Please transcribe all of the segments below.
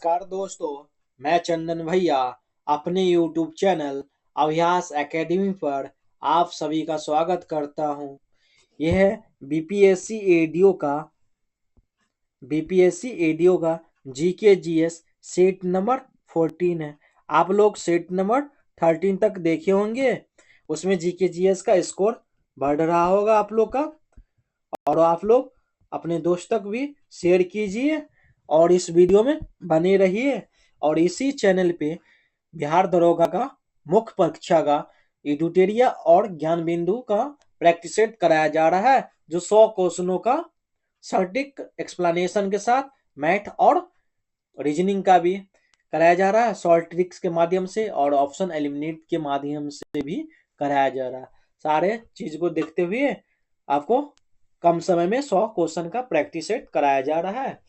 नमस्कार दोस्तों, मैं चंदन भैया अपने YouTube चैनल अभ्यास एकेडमी पर आप सभी का स्वागत करता हूं। यह बीपीएससी एडीओ का जीके जीएस सेट नंबर 14 है। आप लोग सेट नंबर 13 तक देखे होंगे। उसमें जीके जीएस का स्कोर बढ़ रहा होगा आप लोग का, और आप लोग अपने दोस्त तक भी शेयर कीजिए और इस वीडियो में बने रहिए। और इसी चैनल पे बिहार दरोगा का मुख्य परीक्षा का एडिटोरिया और ज्ञान बिंदु का प्रैक्टिस सेट कराया जा रहा है, जो 100 क्वेश्चनों का सटीक एक्सप्लेनेशन के साथ मैथ और रीजनिंग का भी कराया जा रहा है, शॉर्ट ट्रिक्स के माध्यम से और ऑप्शन एलिमिनेट के माध्यम से भी कराया जा रहा है। सारे चीज को देखते हुए आपको कम समय में 100 क्वेश्चन का प्रैक्टिस सेट कराया जा रहा है,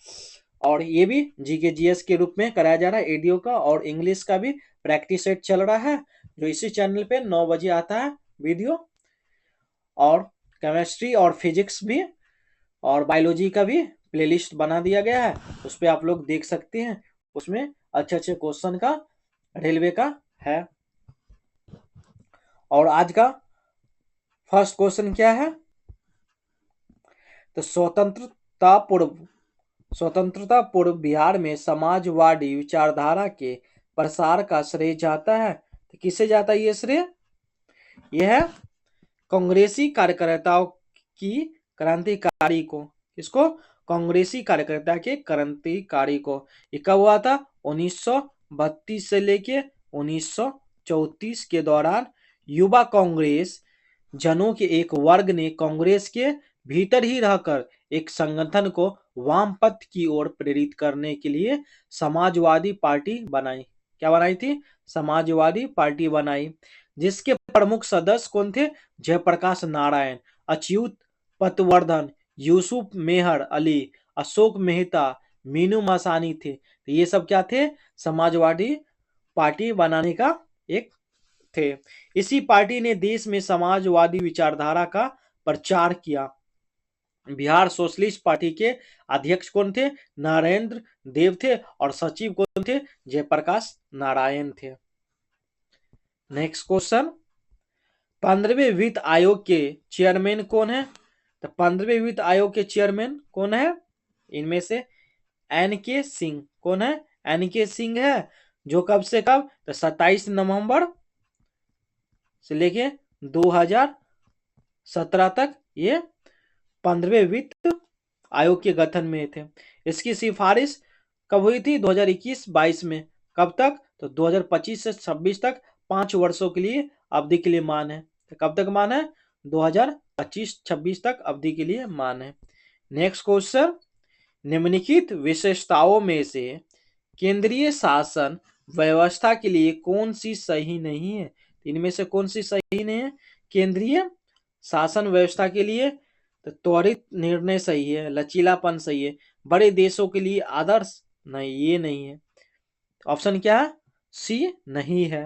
और ये भी जीके जीएस के रूप में कराया जा रहा है एडीओ का, और इंग्लिश का भी प्रैक्टिस सेट चल रहा है जो इसी चैनल पे 9 बजे आता है वीडियो। और केमिस्ट्री और फिजिक्स भी और बायोलॉजी का भी प्लेलिस्ट बना दिया गया है, उस पर आप लोग देख सकते हैं। उसमें अच्छे अच्छे क्वेश्चन का रेलवे का है। और आज का फर्स्ट क्वेश्चन क्या है? तो स्वतंत्रता पूर्व बिहार में समाजवादी विचारधारा के प्रसार का श्रेय जाता है। तो किसे जाता है ये श्रेय? यह है कांग्रेसी कार्यकर्ताओं की क्रांतिकारी को। किसको? कांग्रेसी कार्यकर्ता के क्रांतिकारी को। ये कब हुआ था? 1932 से लेके 1934 के दौरान युवा कांग्रेस जनों के एक वर्ग ने कांग्रेस के भीतर ही रहकर एक संगठन को वामपंथ की ओर प्रेरित करने के लिए समाजवादी पार्टी बनाई। क्या बनाई थी? समाजवादी पार्टी बनाई, जिसके प्रमुख सदस्य कौन थे? जयप्रकाश नारायण, अच्युत पतवर्धन, यूसुफ मेहर अली, अशोक मेहता, मीनू मसानी थे। तो ये सब क्या थे? समाजवादी पार्टी बनाने का एक थे। इसी पार्टी ने देश में समाजवादी विचारधारा का प्रचार किया। बिहार सोशलिस्ट पार्टी के अध्यक्ष कौन थे? नरेंद्र देव थे, और सचिव कौन थे? जयप्रकाश नारायण थे। नेक्स्ट क्वेश्चन, 15वें वित्त आयोग के चेयरमैन कौन है? तो 15वें वित्त आयोग के चेयरमैन कौन है? इनमें से एन के सिंह। कौन है? एन के सिंह है, जो कब से कब? तो 27 नवंबर से लेके 2017 तक ये 15वें वित्त आयोग के गठन में थे। इसकी सिफारिश कब हुई थी? 2021-22 में। कब तक? तो 2025 से 26 तक 5 वर्षों के लिए अवधि के लिए मान है। तो कब तक मान है? 2025-26 तक अवधि के लिए मान है। नेक्स्ट क्वेश्चन, निम्नलिखित विशेषताओं में से केंद्रीय शासन व्यवस्था के लिए कौन सी सही नहीं है? इनमें से कौन सी सही नहीं है? केंद्रीय शासन व्यवस्था के लिए तो त्वरित निर्णय सही है, लचीलापन सही है, बड़े देशों के लिए आदर्श नहीं, ये नहीं है। ऑप्शन क्या है? सी नहीं है।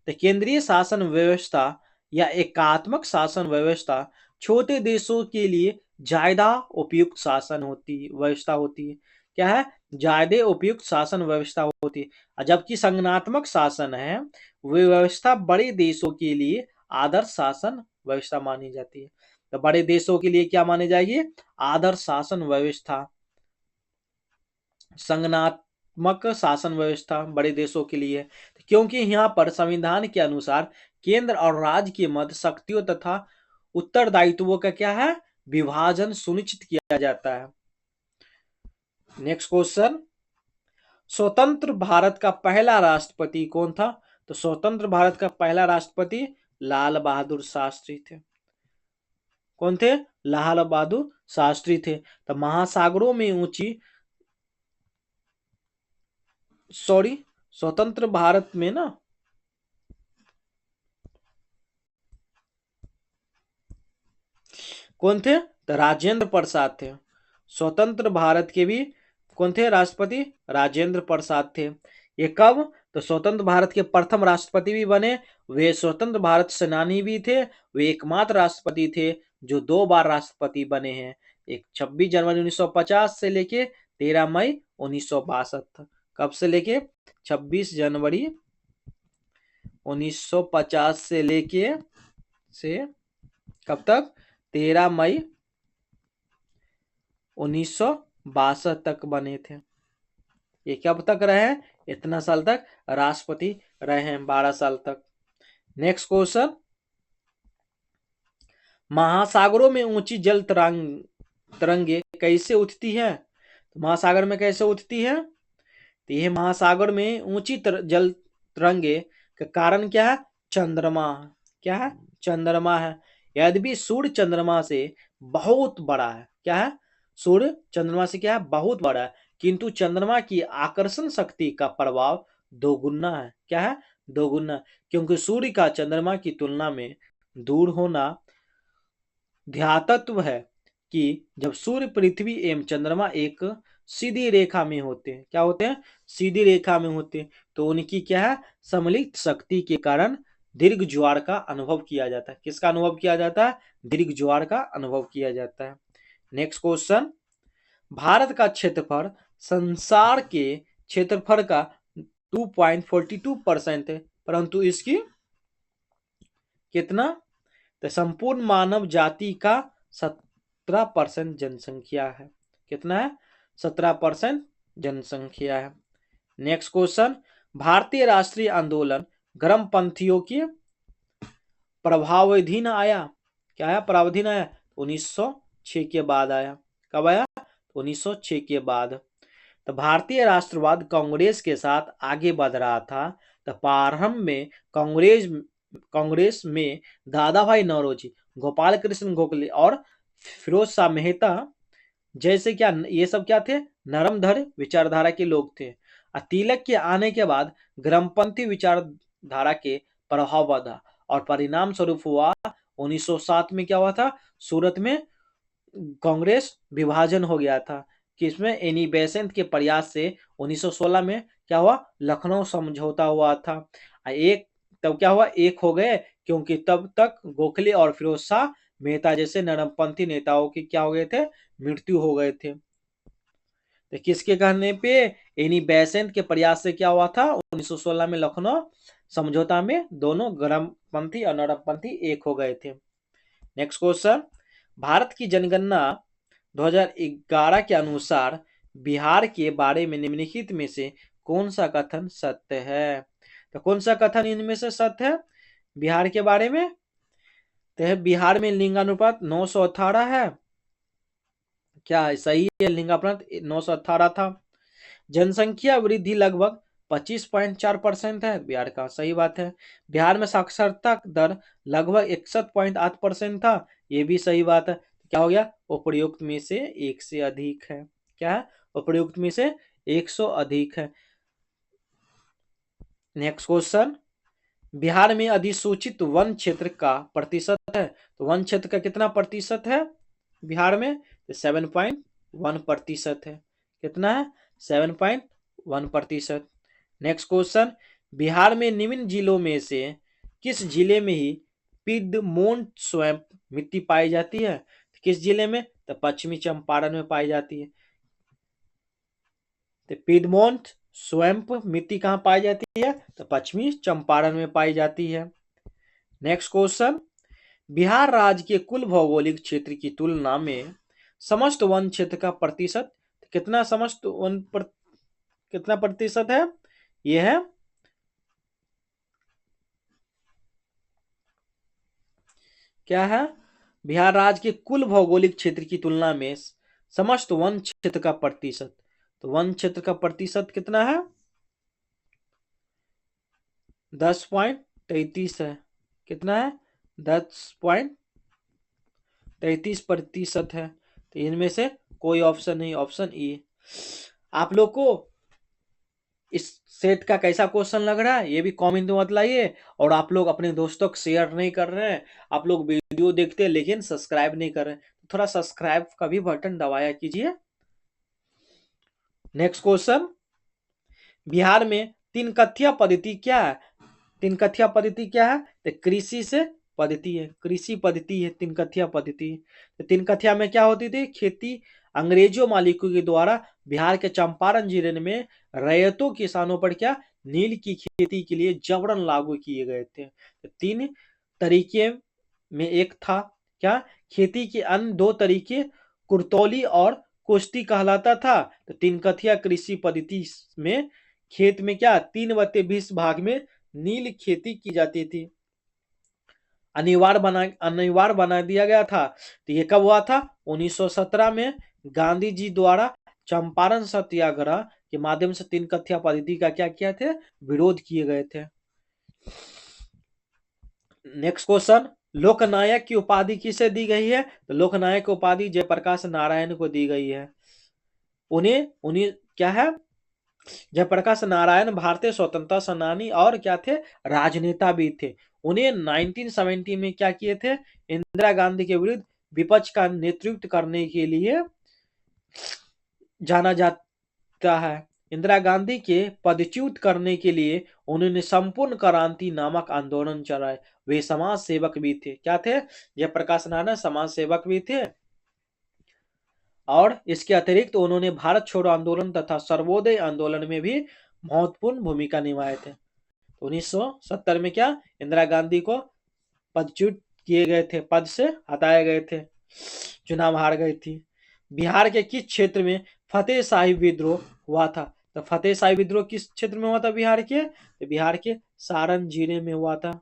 तो केंद्रीय शासन व्यवस्था या एकात्मक शासन व्यवस्था छोटे देशों के लिए ज्यादा उपयुक्त शासन व्यवस्था होती है। क्या है? ज्यादा उपयुक्त शासन व्यवस्था होती है, जबकि संगठनात्मक शासन है वे व्यवस्था बड़े देशों के लिए आदर्श शासन व्यवस्था मानी जाती है। तो बड़े देशों के लिए क्या माने जाएगी? आदर्श शासन व्यवस्था। संगठनात्मक शासन व्यवस्था बड़े देशों के लिए, क्योंकि यहाँ पर संविधान के अनुसार केंद्र और राज्य के मध्य शक्तियों तथा उत्तरदायित्वों का क्या है? विभाजन सुनिश्चित किया जाता है। नेक्स्ट क्वेश्चन, स्वतंत्र भारत का पहला राष्ट्रपति कौन था? तो स्वतंत्र भारत का पहला राष्ट्रपति लाल बहादुर शास्त्री थे। कौन थे? लाल बहादुर शास्त्री थे। तो महासागरों में ऊंची स्वतंत्र भारत में ना कौन थे? तो राजेंद्र प्रसाद थे। स्वतंत्र भारत के भी कौन थे राष्ट्रपति? राजेंद्र प्रसाद थे। ये कब? तो स्वतंत्र भारत के प्रथम राष्ट्रपति भी बने। वे स्वतंत्र भारत सेनानी भी थे। वे एकमात्र राष्ट्रपति थे जो 2 बार राष्ट्रपति बने हैं। एक 26 जनवरी 1950 से लेके 13 मई 1962 तक। कब से लेके 26 जनवरी 1950 से लेके से कब तक 13 मई 1962 तक बने थे। ये कब तक रहे हैं? इतना साल तक राष्ट्रपति रहे हैं, 12 साल तक। नेक्स्ट क्वेश्चन, महासागरों में ऊंची जल तरंगे कैसे उठती है? तो महासागर में कैसे उठती है? तो ये महासागर में ऊंची जल तरंगे का कारण क्या है? चंद्रमा। क्या है? चंद्रमा है। यद्यपि सूर्य चंद्रमा से बहुत बड़ा है। क्या है? सूर्य चंद्रमा से क्या है? बहुत बड़ा है, किंतु चंद्रमा की आकर्षण शक्ति का प्रभाव दोगुना है। क्या है? दोगुना, क्योंकि सूर्य का चंद्रमा की तुलना में दूर होना ध्यातत्व है कि जब सूर्य, पृथ्वी एवं चंद्रमा एक सीधी रेखा में होते हैं। क्या होते हैं? सीधी रेखा में होते हैं, तो उनकी क्या है? सम्मिलित शक्ति के कारण दीर्घ ज्वार का अनुभव किया जाता है। किसका अनुभव किया जाता है? दीर्घ ज्वार का अनुभव किया जाता है। नेक्स्ट क्वेश्चन, भारत का क्षेत्रफल संसार के क्षेत्रफल का 2.42% है, परंतु इसकी कितना? तो संपूर्ण मानव जाति का 17% जनसंख्या है। कितना है? 17% जनसंख्या है। नेक्स्ट क्वेश्चन, भारतीय राष्ट्रीय आंदोलन गर्मपंथियों के प्रभावाधीन आया। क्या है? प्रभावाधीन आया 1906 के बाद आया। कब आया? 1906 के बाद। तो भारतीय राष्ट्रवाद कांग्रेस के साथ आगे बढ़ रहा था। तो प्रारंभ में कांग्रेस में दादा भाई नौरोजी, गोपाल कृष्ण गोखले और फिरोज शाह मेहता जैसे क्या, ये सब क्या थे? नरमधर विचारधारा के लोग थे। तिलक के आने के बाद गर्मपंथी विचारधारा के प्रभाव बढ़ा और परिणाम स्वरूप हुआ 1907 में क्या हुआ था? सूरत में कांग्रेस विभाजन हो गया था। किसमें? एनी बेसेंट के प्रयास से 1916 में क्या हुआ? लखनऊ समझौता हुआ था। एक तब क्या हुआ? एक हो गए, क्योंकि तब तक गोखले और फिरोज शाह मेहता जैसे नरमपंथी नेताओं की क्या हो गए थे? मृत्यु हो गए थे। तो किसके कहने पे? एनी बेसेंट के प्रयास से क्या हुआ था? 1916 में लखनऊ समझौता में दोनों गर्मपंथी और नरमपंथी एक हो गए थे। नेक्स्ट क्वेश्चन, भारत की जनगणना 2011 के अनुसार बिहार के बारे में निम्नलिखित में से कौन सा कथन सत्य है? तो कौन सा कथन इनमें से सत्य है बिहार के बारे में? तो बिहार में लिंगानुपात 918 है। क्या सही है? लिंगानुपात 918 था। जनसंख्या वृद्धि लगभग 25.4% है बिहार का। सही बात है। बिहार में साक्षरता दर लगभग 61.8% था। ये भी सही बात है। क्या हो गया? उपर्युक्त में से एक से अधिक है। क्या है? उपर्युक्त में से 100 अधिक है। नेक्स्ट क्वेश्चन, बिहार में अधिसूचित वन क्षेत्र का प्रतिशत है। तो वन क्षेत्र का कितना प्रतिशत है बिहार में? 7.1% है। कितना है? 7.1%। नेक्स्ट क्वेश्चन, बिहार में निम्न जिलों में से किस जिले में ही पिडमोन्ट स्वैम्प मिट्टी पाई जाती है? तो किस जिले में? तो पश्चिमी चंपारण में पाई जाती है। तो पिडमोन्ट स्वैम्प मिट्टी कहाँ पाई जाती है? तो पश्चिमी चंपारण में पाई जाती है। नेक्स्ट क्वेश्चन, बिहार राज्य के कुल भौगोलिक क्षेत्र की तुलना में समस्त वन क्षेत्र का प्रतिशत कितना? समस्त वन पर कितना प्रतिशत है? यह है क्या है? बिहार राज्य के कुल भौगोलिक क्षेत्र की तुलना में समस्त वन क्षेत्र का प्रतिशत। तो वन क्षेत्र का प्रतिशत कितना है? 10.33 है। कितना है? 10.33% है। तो इनमें से कोई ऑप्शन नहीं, ऑप्शन ई। आप लोग को इस सेट का कैसा क्वेश्चन लग रहा है ये भी कमेंट में बताइए। और आप लोग अपने दोस्तों को शेयर नहीं कर रहे हैं, आप लोग वीडियो देखते हैं लेकिन सब्सक्राइब नहीं कर रहे हैं, तो थोड़ा सब्सक्राइब का भी बटन दबाया कीजिए। नेक्स्ट क्वेश्चन, बिहार में तीन कथ्या पद्धति क्या है? तीन कथ्या पद्धति क्या है? तो कृषि से पद्धति है, कृषि पद्धति है तीन कथ्या पद्धति। तो तीन कथ्या में क्या होती थी? खेती अंग्रेजों मालिकों के द्वारा बिहार के चंपारण जिले में रैयतों किसानों पर क्या नील की खेती के लिए जबरन लागू किए गए थे। तीन तरीके में एक था क्या, खेती के अन्य दो तरीके कुर्तौली और कुश्ती कहलाता था। तो तीन कथिया कृषि पद्धति में खेत में क्या 3/20 भाग में नील खेती की जाती थी। अनिवार्य बना दिया गया था। तो ये कब हुआ था? 1917 में गांधी जी द्वारा चंपारण सत्याग्रह के माध्यम से तीन कथिया पद्धति का क्या किया थे? विरोध किए गए थे। नेक्स्ट क्वेश्चन, लोकनायक की उपाधि किसे दी गई है? तो लोकनायक उपाधि जयप्रकाश नारायण को दी गई है। उन्हें उन्हें क्या है? जयप्रकाश नारायण भारतीय स्वतंत्रता सेनानी और क्या थे? राजनेता भी थे। उन्हें 1970 में क्या किए थे? इंदिरा गांधी के विरुद्ध विपक्ष का नेतृत्व करने के लिए जाना जाता है। इंदिरा गांधी के पदच्युत करने के लिए उन्होंने संपूर्ण क्रांति नामक आंदोलन चलाए। वे समाज सेवक भी थे। क्या थे? जयप्रकाश नारायण समाज सेवक भी थे और इसके अतिरिक्त उन्होंने भारत छोड़ो आंदोलन तथा सर्वोदय आंदोलन में भी महत्वपूर्ण भूमिका निभाए थे। 1970 में क्या इंदिरा गांधी को पदच्युत किए गए थे, पद से हटाए गए थे, चुनाव हार गई थी। बिहार के किस क्षेत्र में फतेह शाही विद्रोह हुआ था? तो फतेह शाही विद्रोह किस क्षेत्र में हुआ था बिहार के? तो बिहार के सारण जिले में हुआ था।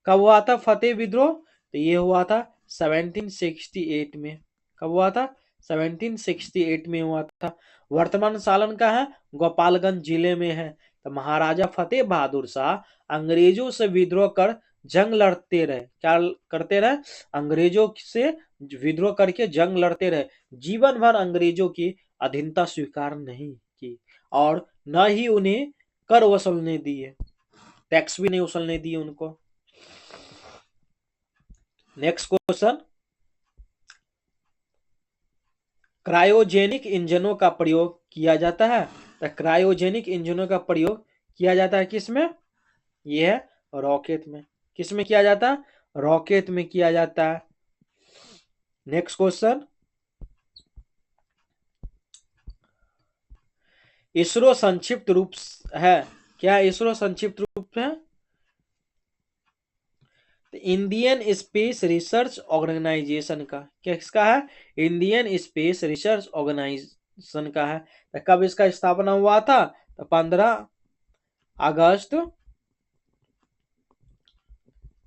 कब हुआ था फतेह विद्रोह? तो ये हुआ था 1768 में। कब हुआ था? 1768 में हुआ था। वर्तमान सालन का है? गोपालगंज जिले में है। तो महाराजा फतेह बहादुर शाह अंग्रेजों से विद्रोह कर जंग लड़ते रहे। क्या करते रहे? अंग्रेजों से विद्रोह करके जंग लड़ते रहे। जीवन भर अंग्रेजों की अधीनता स्वीकार नहीं की और न ही उन्हें कर वसूलने दिए, टैक्स भी नहीं वसूलने दिए उनको। नेक्स्ट क्वेश्चन, क्रायोजेनिक इंजनों का प्रयोग किया जाता है। तो क्रायोजेनिक इंजनों का प्रयोग किया जाता है किसमें? यह है रॉकेट में। किसमें किया जाता है? रॉकेट में किया जाता है। नेक्स्ट क्वेश्चन, इसरो संक्षिप्त रूप है क्या? इसरो संक्षिप्त रूप है इंडियन स्पेस रिसर्च ऑर्गेनाइजेशन का। किसका है? इंडियन स्पेस रिसर्च ऑर्गेनाइजेशन का है। तो कब इसका स्थापना हुआ था? तो 15 अगस्त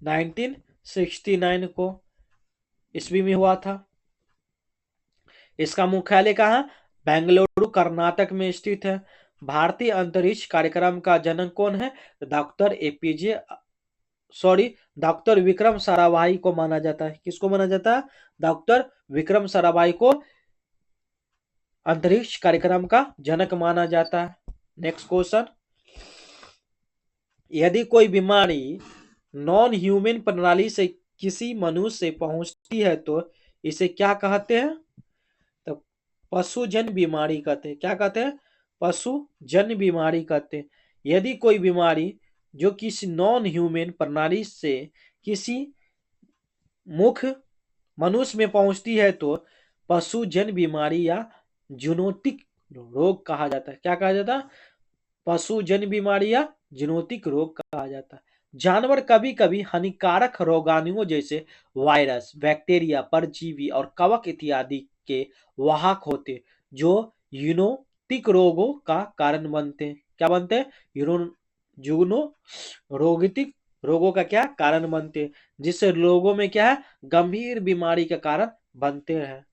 1969 को ईस्वी में हुआ था। इसका मुख्यालय कहाँ? बेंगलुरु कर्नाटक में स्थित है। भारतीय अंतरिक्ष कार्यक्रम का जनक कौन है? डॉक्टर विक्रम साराभाई को माना जाता है। किसको माना जाता है? डॉक्टर विक्रम साराभाई को अंतरिक्ष कार्यक्रम का जनक माना जाता है। नेक्स्ट क्वेश्चन, यदि कोई बीमारी नॉन ह्यूमन प्रणाली से किसी मनुष्य से पहुंचती है तो इसे क्या कहते हैं? तो पशुजन्य बीमारी कहते हैं। क्या कहते हैं? पशुजन्य बीमारी कहते हैं। यदि कोई बीमारी जो किसी नॉन ह्यूमन प्रणाली से किसी मुख्य मनुष्य में पहुंचती है तो पशुजन्य बीमारी या जूनोटिक रोग कहा जाता है। क्या कहा जाता है? पशुजन्य बीमारी या जूनोटिक रोग कहा जाता है। जानवर कभी कभी हानिकारक रोगाणुओं जैसे वायरस, बैक्टीरिया, परजीवी और कवक इत्यादि के वाहक होते जो यूनोटिक रोगों का कारण बनते हैं। क्या बनते हैं? जूनो रोगितिक रोगों का क्या कारण बनते हैं, जिससे लोगों में क्या है? गंभीर बीमारी का कारण बनते हैं।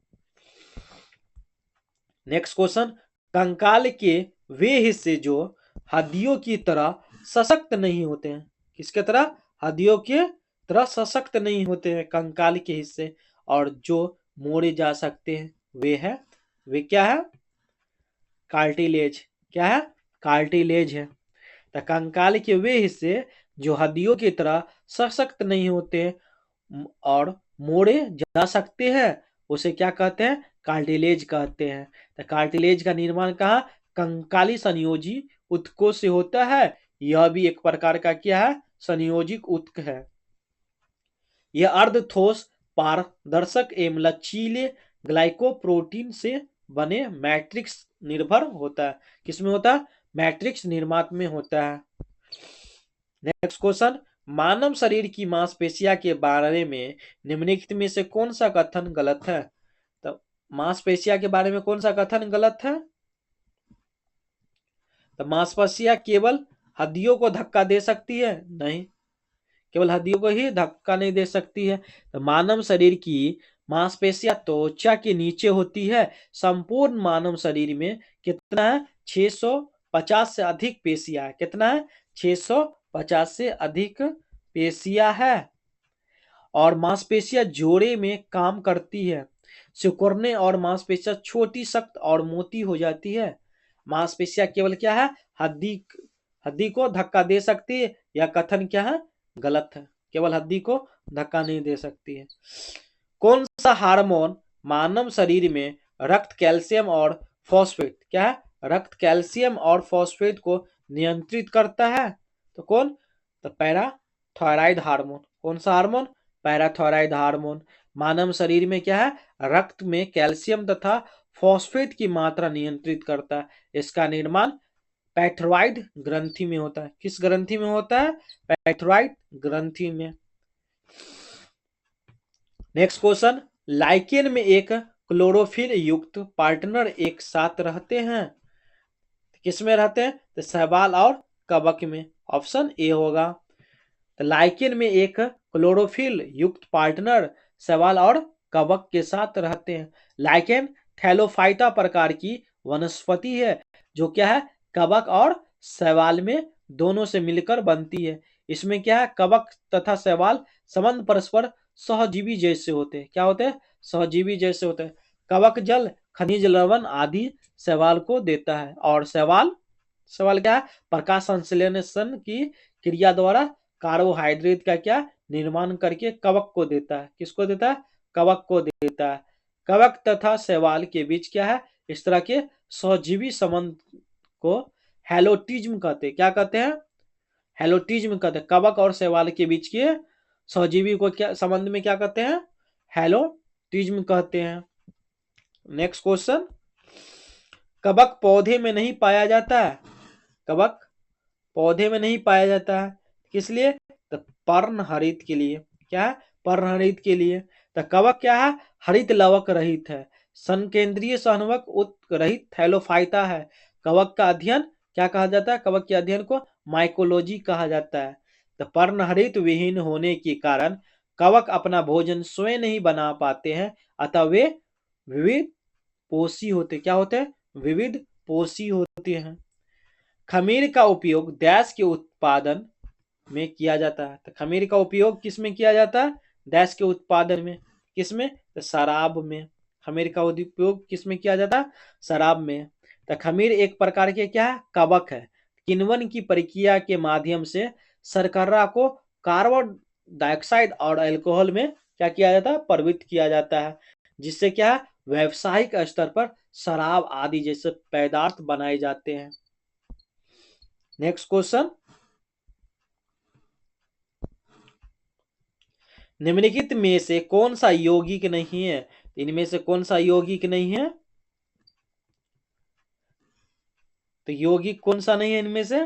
नेक्स्ट क्वेश्चन, कंकाल के वे हिस्से जो हड्डियों की तरह सशक्त नहीं होते हैं। किसके तरह? हड्डियों के तरह सशक्त नहीं होते हैं कंकाल के हिस्से और जो मोड़े जा सकते हैं वे क्या है? कार्टिलेज। क्या है? कार्टिलेज है। तो कंकाल के वे हिस्से जो हड्डियों की तरह सशक्त नहीं होते और मोड़े जा सकते हैं उसे क्या कहते हैं? कार्टिलेज कहते हैं। तो कार्टिलेज का निर्माण कहाँ? कंकाली संयोजी ऊतकों से होता है। यह भी एक प्रकार का क्या है? संयोजिक ऊतक है। यह अर्धठोस, पारदर्शक एवं लचीले ग्लाइकोप्रोटीन से बने मैट्रिक्स निर्भर होता है। किसमें होता है? मैट्रिक्स निर्माण में होता है। नेक्स्ट क्वेश्चन, मानव शरीर की मांसपेशियां के बारे में निम्नलिखित में से कौन सा कथन गलत है? तो मांसपेशियां के बारे में कौन सा कथन गलत है? तो मांसपेशियां केवल हड्डियों को धक्का दे सकती है? नहीं, केवल हड्डियों को ही धक्का नहीं दे सकती है। तो मानव शरीर की मांसपेशियां त्वचा के नीचे होती है। संपूर्ण मानव शरीर में कितना है? 650 से अधिक पेशियां है। कितना है? 650 से अधिक पेशियां है। और मांसपेशियां जोड़े में काम करती है। सिकुड़ने और मांसपेशियां छोटी, सख्त और मोटी हो जाती है। मांसपेशियां केवल क्या है? हड्डी हड्डी को धक्का दे सकती है। यह कथन क्या है? गलत है। केवल हड्डी को धक्का नहीं दे सकती है। कौन सा हार्मोन मानव शरीर में रक्त कैल्शियम और फॉस्फेट, क्या है? रक्त कैल्शियम और फॉस्फेट को नियंत्रित करता है? तो कौन? तो पैराथायराइड हार्मोन। कौन सा हार्मोन? Parathyroid hormone. मानव शरीर में क्या है? रक्त में कैल्शियम तथा फॉस्फेट की मात्रा नियंत्रित करता है। इसका निर्माण पैथोराइड ग्रंथि में होता है। किस ग्रंथि में होता है? पैथोराइड ग्रंथि में। नेक्स्ट क्वेश्चन, लाइकेन में एक क्लोरोफिल युक्त पार्टनर एक साथ रहते हैं। किसमें रहते हैं? तो शैवाल और कवक में। ऑप्शन ए होगा। तो लाइकेन में एक क्लोरोफिल युक्त पार्टनर शैवाल और कवक के साथ रहते हैं। लाइकेन थैलोफाइटा प्रकार की वनस्पति है जो क्या है? कवक और शैवाल में दोनों से मिलकर बनती है। इसमें क्या है? कवक तथा शैवाल संबंध परस्पर सहजीवी जैसे होते हैं। क्या होते हैं? सहजीवी जैसे होते हैं। कवक जल, खनिज लवण आदि शैवाल को देता है। और शैवाल शैवाल क्या है? प्रकाश संश्लेषण की क्रिया द्वारा कार्बोहाइड्रेट का क्या? निर्माण करके कवक को देता है। किसको देता है? कवक को देता है। कवक तथा शैवाल के बीच क्या है? इस तरह के सहजीवी संबंध को हैलोटिज्म कहते हैं। क्या कहते हैं? हैलोटिज्म कहते हैं। कवक और शैवाल के बीच के सहजीवी को क्या संबंध में क्या कहते हैं? हैलोटिज्म कहते हैं। नेक्स्ट क्वेश्चन, कवक पौधे में नहीं पाया जाता है। कवक पौधे में नहीं पाया जाता है। किस लिए? तो पर्णहरित के लिए। क्या है? पर्णहरित के लिए। तो कवक क्या है? हरित लवक रहित है। संकेंद्रीय सहनवक रहित थैलोफाइटा है। कवक का अध्ययन क्या कहा जाता है? कवक के अध्ययन को माइकोलॉजी कहा जाता है। तो पर्णहरित विहीन होने के कारण कवक अपना भोजन स्वयं नहीं बना पाते हैं, अतः वे विविध पोषी होते। क्या होते हैं? विविध पोषी होते हैं। खमीर का उपयोग डैश के उत्पादन में किया जाता है। तो खमीर का उपयोग किस में किया जाता है? डैश के उत्पादन में। किसमें? तो शराब में। खमीर का उपयोग किस में किया जाता है? शराब में। तो खमीर एक प्रकार के क्या है? कवक है। किण्वन की प्रक्रिया के माध्यम से शर्करा को कार्बन डाइऑक्साइड और अल्कोहल में क्या किया जाता है? परिवर्तित किया जाता है, जिससे क्या है? व्यावसायिक स्तर पर शराब आदि जैसे पदार्थ बनाए जाते हैं। नेक्स्ट क्वेश्चन, निम्नलिखित में से कौन सा यौगिक नहीं है? इनमें से कौन सा यौगिक नहीं है? तो यौगिक कौन सा नहीं है इनमें से?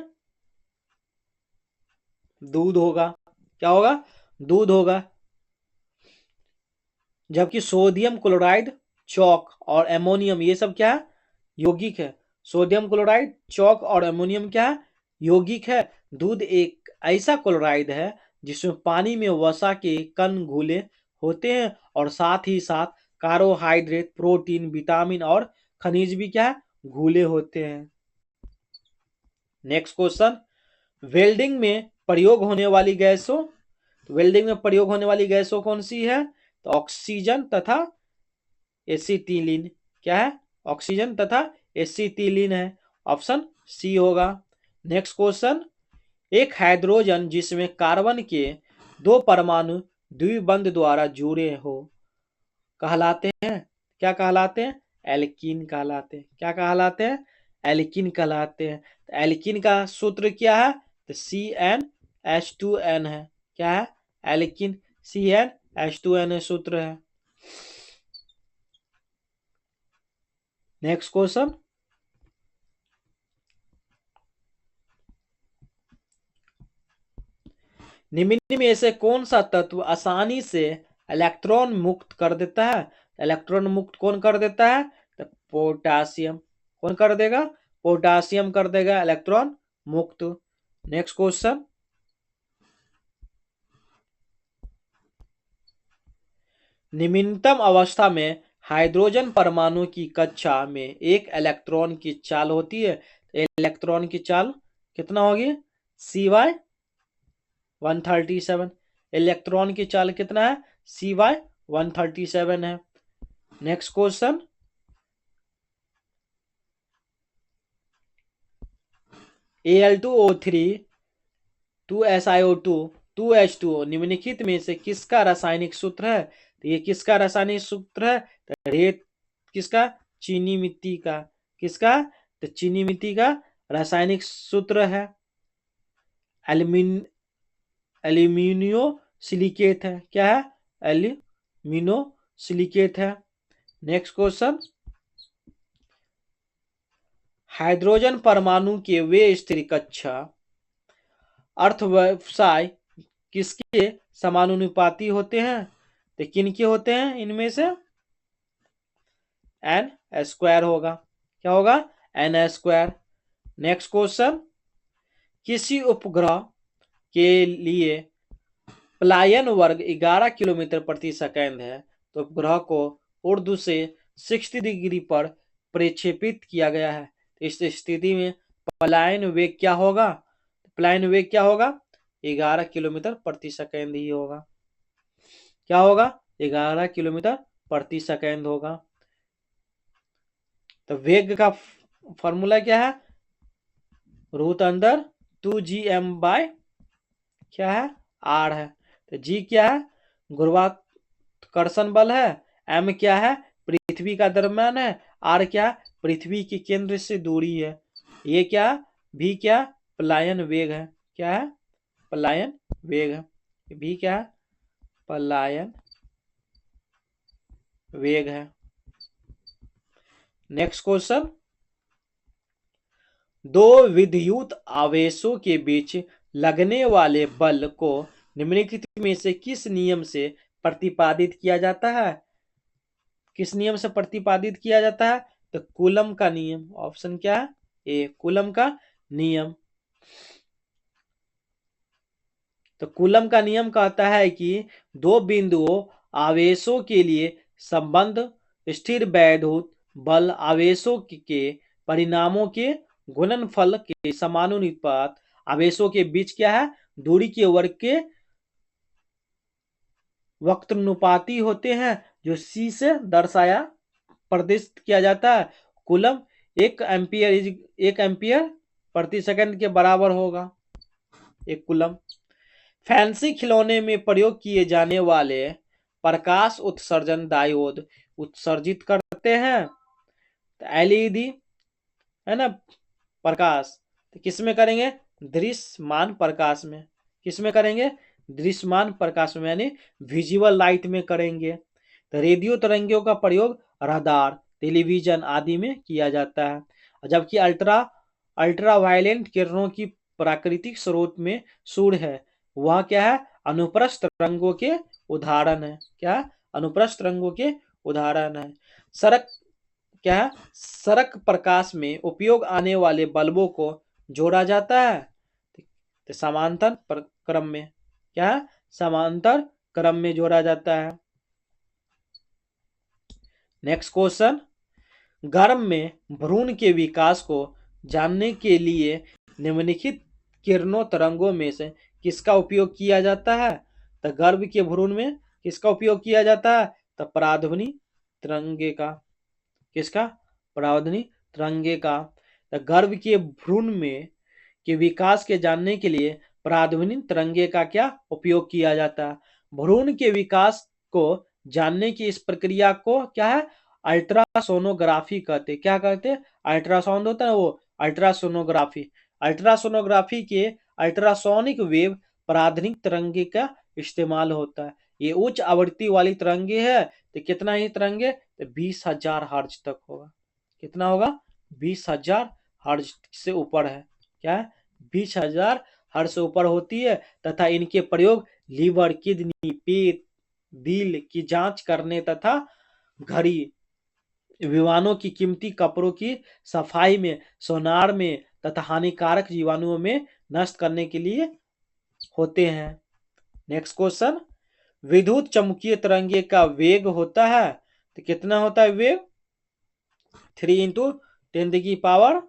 दूध होगा। क्या होगा? दूध होगा। जबकि सोडियम क्लोराइड, चौक और एमोनियम ये सब क्या है? यौगिक है। सोडियम क्लोराइड, चौक और एमोनियम क्या है? यौगिक है। दूध एक ऐसा क्लोराइड है जिसमें पानी में वसा के कण घुले होते हैं और साथ ही साथ कार्बोहाइड्रेट, प्रोटीन, विटामिन और खनिज भी क्या है? घुले होते हैं। नेक्स्ट क्वेश्चन, वेल्डिंग में प्रयोग होने वाली गैसों, तो वेल्डिंग में प्रयोग होने वाली गैसों कौन सी है? तो ऑक्सीजन तथा एसिटिलीन। क्या है? ऑक्सीजन तथा एसिटिलीन है। ऑप्शन सी होगा। नेक्स्ट क्वेश्चन, एक हाइड्रोजन जिसमें कार्बन के दो परमाणु द्विबंध द्वारा जुड़े हो कहलाते हैं? क्या कहलाते हैं? एल्कीन कहलाते हैं। क्या कहलाते हैं? एल्कीन कहलाते हैं। तो एल्कीन का सूत्र क्या है? तो CnH2n है। क्या है? एल्कीन CnH2n सूत्र है। नेक्स्ट क्वेश्चन, निम्न में से कौन सा तत्व आसानी से इलेक्ट्रॉन मुक्त कर देता है? इलेक्ट्रॉन मुक्त कौन कर देता है? तो पोटासियम। कौन कर देगा? पोटासियम कर देगा इलेक्ट्रॉन मुक्त। नेक्स्ट क्वेश्चन, निम्नतम अवस्था में हाइड्रोजन परमाणु की कक्षा में एक इलेक्ट्रॉन की चाल होती है। इलेक्ट्रॉन की चाल कितना होगी? CY 137। इलेक्ट्रॉन की चाल कितना है? CY 137 है। Next question, Al2O3 2SiO2 2H2O निम्नलिखित में से किसका रासायनिक सूत्र है? तो ये किसका रासायनिक सूत्र है? तो रेत किसका? चीनी मिट्टी का। किसका? तो चीनी मिट्टी का रासायनिक सूत्र है एल्यूमिनियो सिलिकेट है। क्या है? एल्यूमिनो सिलिकेट है। नेक्स्ट क्वेश्चन, हाइड्रोजन परमाणु के वे स्थिर कक्षा अर्थव्यवसाय किसके समानुपाती होते हैं? तो किनके होते हैं इनमें से? n² होगा। क्या होगा? n²। नेक्स्ट क्वेश्चन, किसी उपग्रह के लिए पलायन वर्ग 11 किलोमीटर प्रति सेकंड है तो उपग्रह को ऊर्ध्व से 60 डिग्री पर प्रक्षेपित किया गया है। इस स्थिति में पलायन वेग क्या होगा? पलायन वेग क्या होगा? 11 किलोमीटर प्रति सेकंड ही होगा। क्या होगा? 11 किलोमीटर प्रति सेकंड होगा। तो वेग का फॉर्मूला क्या है? रूट अंडर 2gm बाय क्या है? r है। तो g क्या है? गुरुत्वाकर्षण बल है। m क्या है? पृथ्वी का द्रव्यमान है। r क्या? पृथ्वी के केंद्र से दूरी है। ये क्या? v क्या? पलायन वेग है। क्या है? पलायन वेग है। v क्या है? पलायन वेग है। नेक्स्ट क्वेश्चन, दो विद्युत आवेशों के बीच लगने वाले बल को निम्नलिखित में से किस नियम से प्रतिपादित किया जाता है? किस नियम से प्रतिपादित किया जाता है? तो कूलम का नियम। ऑप्शन क्या है? ए, कूलम का नियम। तो कूलम का नियम कहता है कि दो बिंदुओं आवेशों के लिए संबंध स्थिर वैद्युत बल आवेशों के परिणामों के गुणनफल के समानुपात आवेशों के बीच क्या है? दूरी के वर्ग के वक्रानुपाती होते हैं जो C से दर्शाया प्रदर्शित किया जाता है। कूलम 1 एम्पियर प्रति सेकंड के बराबर होगा। एक कूलम। फैंसी खिलौने में प्रयोग किए जाने वाले प्रकाश उत्सर्जन डायोड उत्सर्जित करते हैं। तो LED है ना प्रकाश, तो किसमें करेंगे? दृश्यमान प्रकाश में। किसमें करेंगे? दृश्यमान प्रकाश में, यानी विजुअल लाइट में करेंगे। तो रेडियो तरंगियों का प्रयोग रडार, टेलीविजन आदि में किया जाता है। जबकि अल्ट्रावायलेंट किरणों की प्राकृतिक स्रोत में सूर्य है, वह क्या है? अनुप्रस्थ रंगों के उदाहरण है। क्या है? अनुप्रस्थ रंगों के उदाहरण है। सड़क क्या है? सड़क प्रकाश में उपयोग आने वाले बल्बों को जोड़ा जाता है तो समांतर क्रम में। क्या है? समांतर क्रम में जोड़ा जाता है। नेक्स्ट क्वेश्चन, गर्भ में भ्रूण के विकास को जानने के लिए निम्नलिखित किरणों तरंगों में से किसका उपयोग किया जाता है? तो गर्भ के भ्रूण में किसका उपयोग किया जाता है? तो पराध्वनि तरंगे का। किसका? पराध्वनि तरंगे का। तो गर्भ के भ्रूण में के विकास के जानने के लिए पराध्वनि तरंगे का क्या उपयोग किया जाता है? भ्रूण के विकास को जानने की इस प्रक्रिया को क्या है? अल्ट्रासोनोग्राफी कहते। क्या कहते? अल्ट्रासाउंड होता है वो, अल्ट्रासोनोग्राफी। अल्ट्रासोनोग्राफी के अल्ट्रासोनिक वेव पराध्वनिक तरंगे का इस्तेमाल होता है। ये उच्च आवृत्ति वाली तरंगे है। तो कितना ही तरंगे? तो 20,000 हर्ट्ज तक होगा। कितना होगा? 20,000 हर्ट्ज से ऊपर है। क्या है? 20,000 हर्ट्ज से ऊपर होती है तथा इनके प्रयोग लीवर, किडनी, पेट, दिल की जांच करने तथा घड़ी, विमानों की कीमती कपड़ों की सफाई में, सोनार में तथा हानिकारक जीवाणुओं में नष्ट करने के लिए होते हैं। नेक्स्ट क्वेश्चन, विद्युत चुम्बकीय तरंगे का वेग होता है तो कितना होता है वेग? 3 ×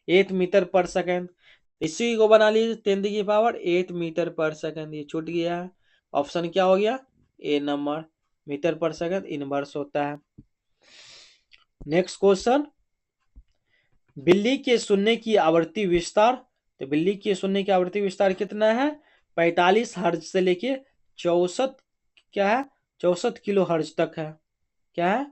10⁸ मीटर पर सेकेंड। इसी को बना लीजिए 10⁸ मीटर पर सेकेंड। ये छूट गया है। ऑप्शन क्या हो गया? ए नंबर। मीटर पर सेकेंड इनवर्स होता है। नेक्स्ट क्वेश्चन, बिल्ली के सुनने की आवृत्ति विस्तार। तो बिल्ली के सुनने की आवृत्ति विस्तार कितना है? 45 हर्ट्ज से लेके 64, क्या है, 64 किलो हर्ट्ज तक है। क्या है?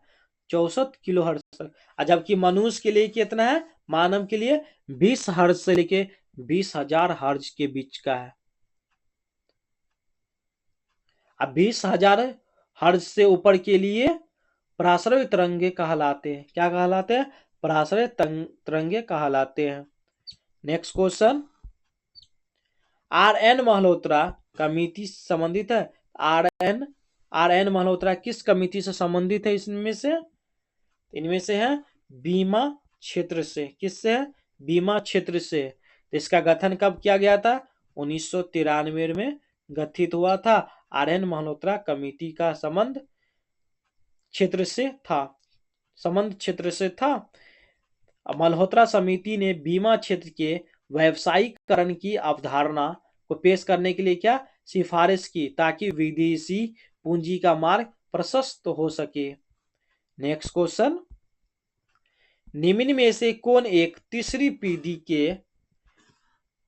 64 किलो हर्ट्ज तक। और जबकि मनुष्य के लिए कितना है? मानव के लिए 20 हर्ट्ज से लेके 20,000 हर्ट्ज के बीच का है। अब 20,000 हर्ट्ज से ऊपर के लिए पराश्रय तरंगे कहलाते हैं। क्या कहलाते हैं? पराश्रय तरंगे कहलाते हैं। Next question, RN. Malhotra committee संबंधित है। आर.एन. मल्होत्रा किस कमिटी से संबंधित है? इनमें से है बीमा क्षेत्र से। किससे है? बीमा क्षेत्र से। तो इसका गठन कब किया गया था? 1993 में गठित हुआ था। आर.एन. मल्होत्रा कमिटी का संबंध क्षेत्र से था। मल्होत्रा समिति ने बीमा क्षेत्र के व्यावसायीकरण की अवधारणा को पेश करने के लिए क्या सिफारिश की, ताकि विदेशी पूंजी का मार्ग प्रशस्त हो सके। नेक्स्ट क्वेश्चन, निम्न में से कौन एक तीसरी पीढ़ी के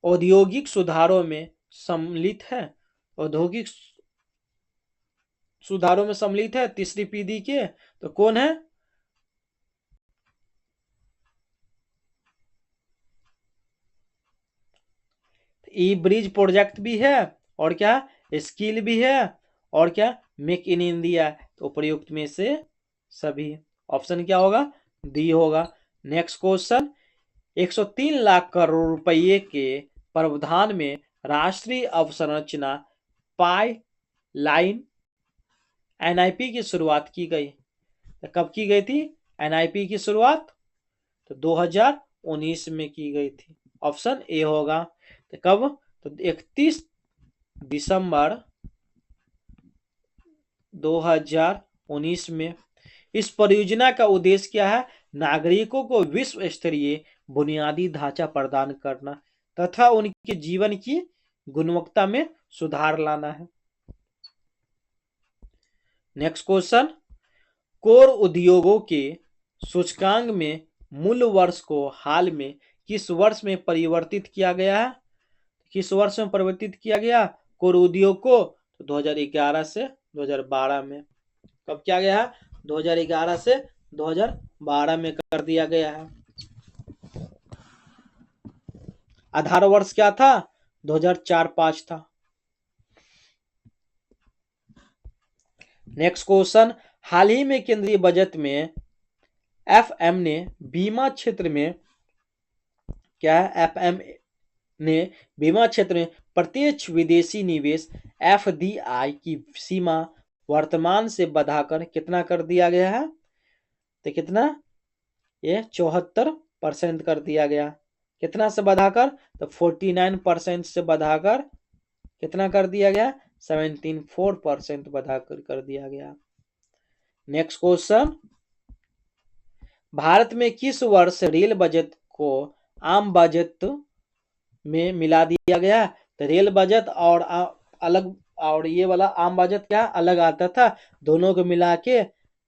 औद्योगिक सुधारों में सम्मिलित है? औद्योगिक सुधारों में सम्मिलित है तीसरी पीढ़ी के, तो कौन है? ई ब्रिज प्रोजेक्ट भी है, और क्या स्किल भी है, और क्या मेक इन इंडिया। तो उपयुक्त में से सभी। ऑप्शन क्या होगा? डी होगा। नेक्स्ट क्वेश्चन, 103 लाख करोड़ रुपए के प्रावधान में राष्ट्रीय अवसंरचना पाइपलाइन एनआईपी की शुरुआत की गई। तो कब की गई थी एनआईपी की शुरुआत? तो 2019 में की गई थी। ऑप्शन ए होगा। तो कब? तो 31 दिसंबर 2019 में। इस परियोजना का उद्देश्य क्या है? नागरिकों को विश्व स्तरीय बुनियादी ढांचा प्रदान करना तथा उनके जीवन की गुणवत्ता में सुधार लाना है। नेक्स्ट क्वेश्चन, कोर उद्योगों के सूचकांक में मूल वर्ष को हाल में किस वर्ष में परिवर्तित किया गया है? किस वर्ष में परिवर्तित किया गया कोर उद्योग को? तो 2011 से 2012 में। कब किया गया है? 2011 से 2012 में कर दिया गया है। आधार वर्ष क्या था? 2004-05 था। नेक्स्ट क्वेश्चन, हाल ही में केंद्रीय बजट में एफएम ने बीमा क्षेत्र में क्या है? एफएम ने बीमा क्षेत्र में प्रत्यक्ष विदेशी निवेश एफडीआई की सीमा वर्तमान से बढ़ाकर कितना कर दिया गया है? तो कितना? ये 74% कर दिया गया। कितना से बढ़ाकर? तो 49% से बढ़ाकर कितना कर दिया गया? 74% बढ़ाकर कर दिया गया। नेक्स्ट क्वेश्चन, भारत में किस वर्ष रेल बजट को आम बजट में मिला दिया गया? तो रेल बजट और अलग और ये वाला आम बजट क्या अलग आता था, दोनों को मिला के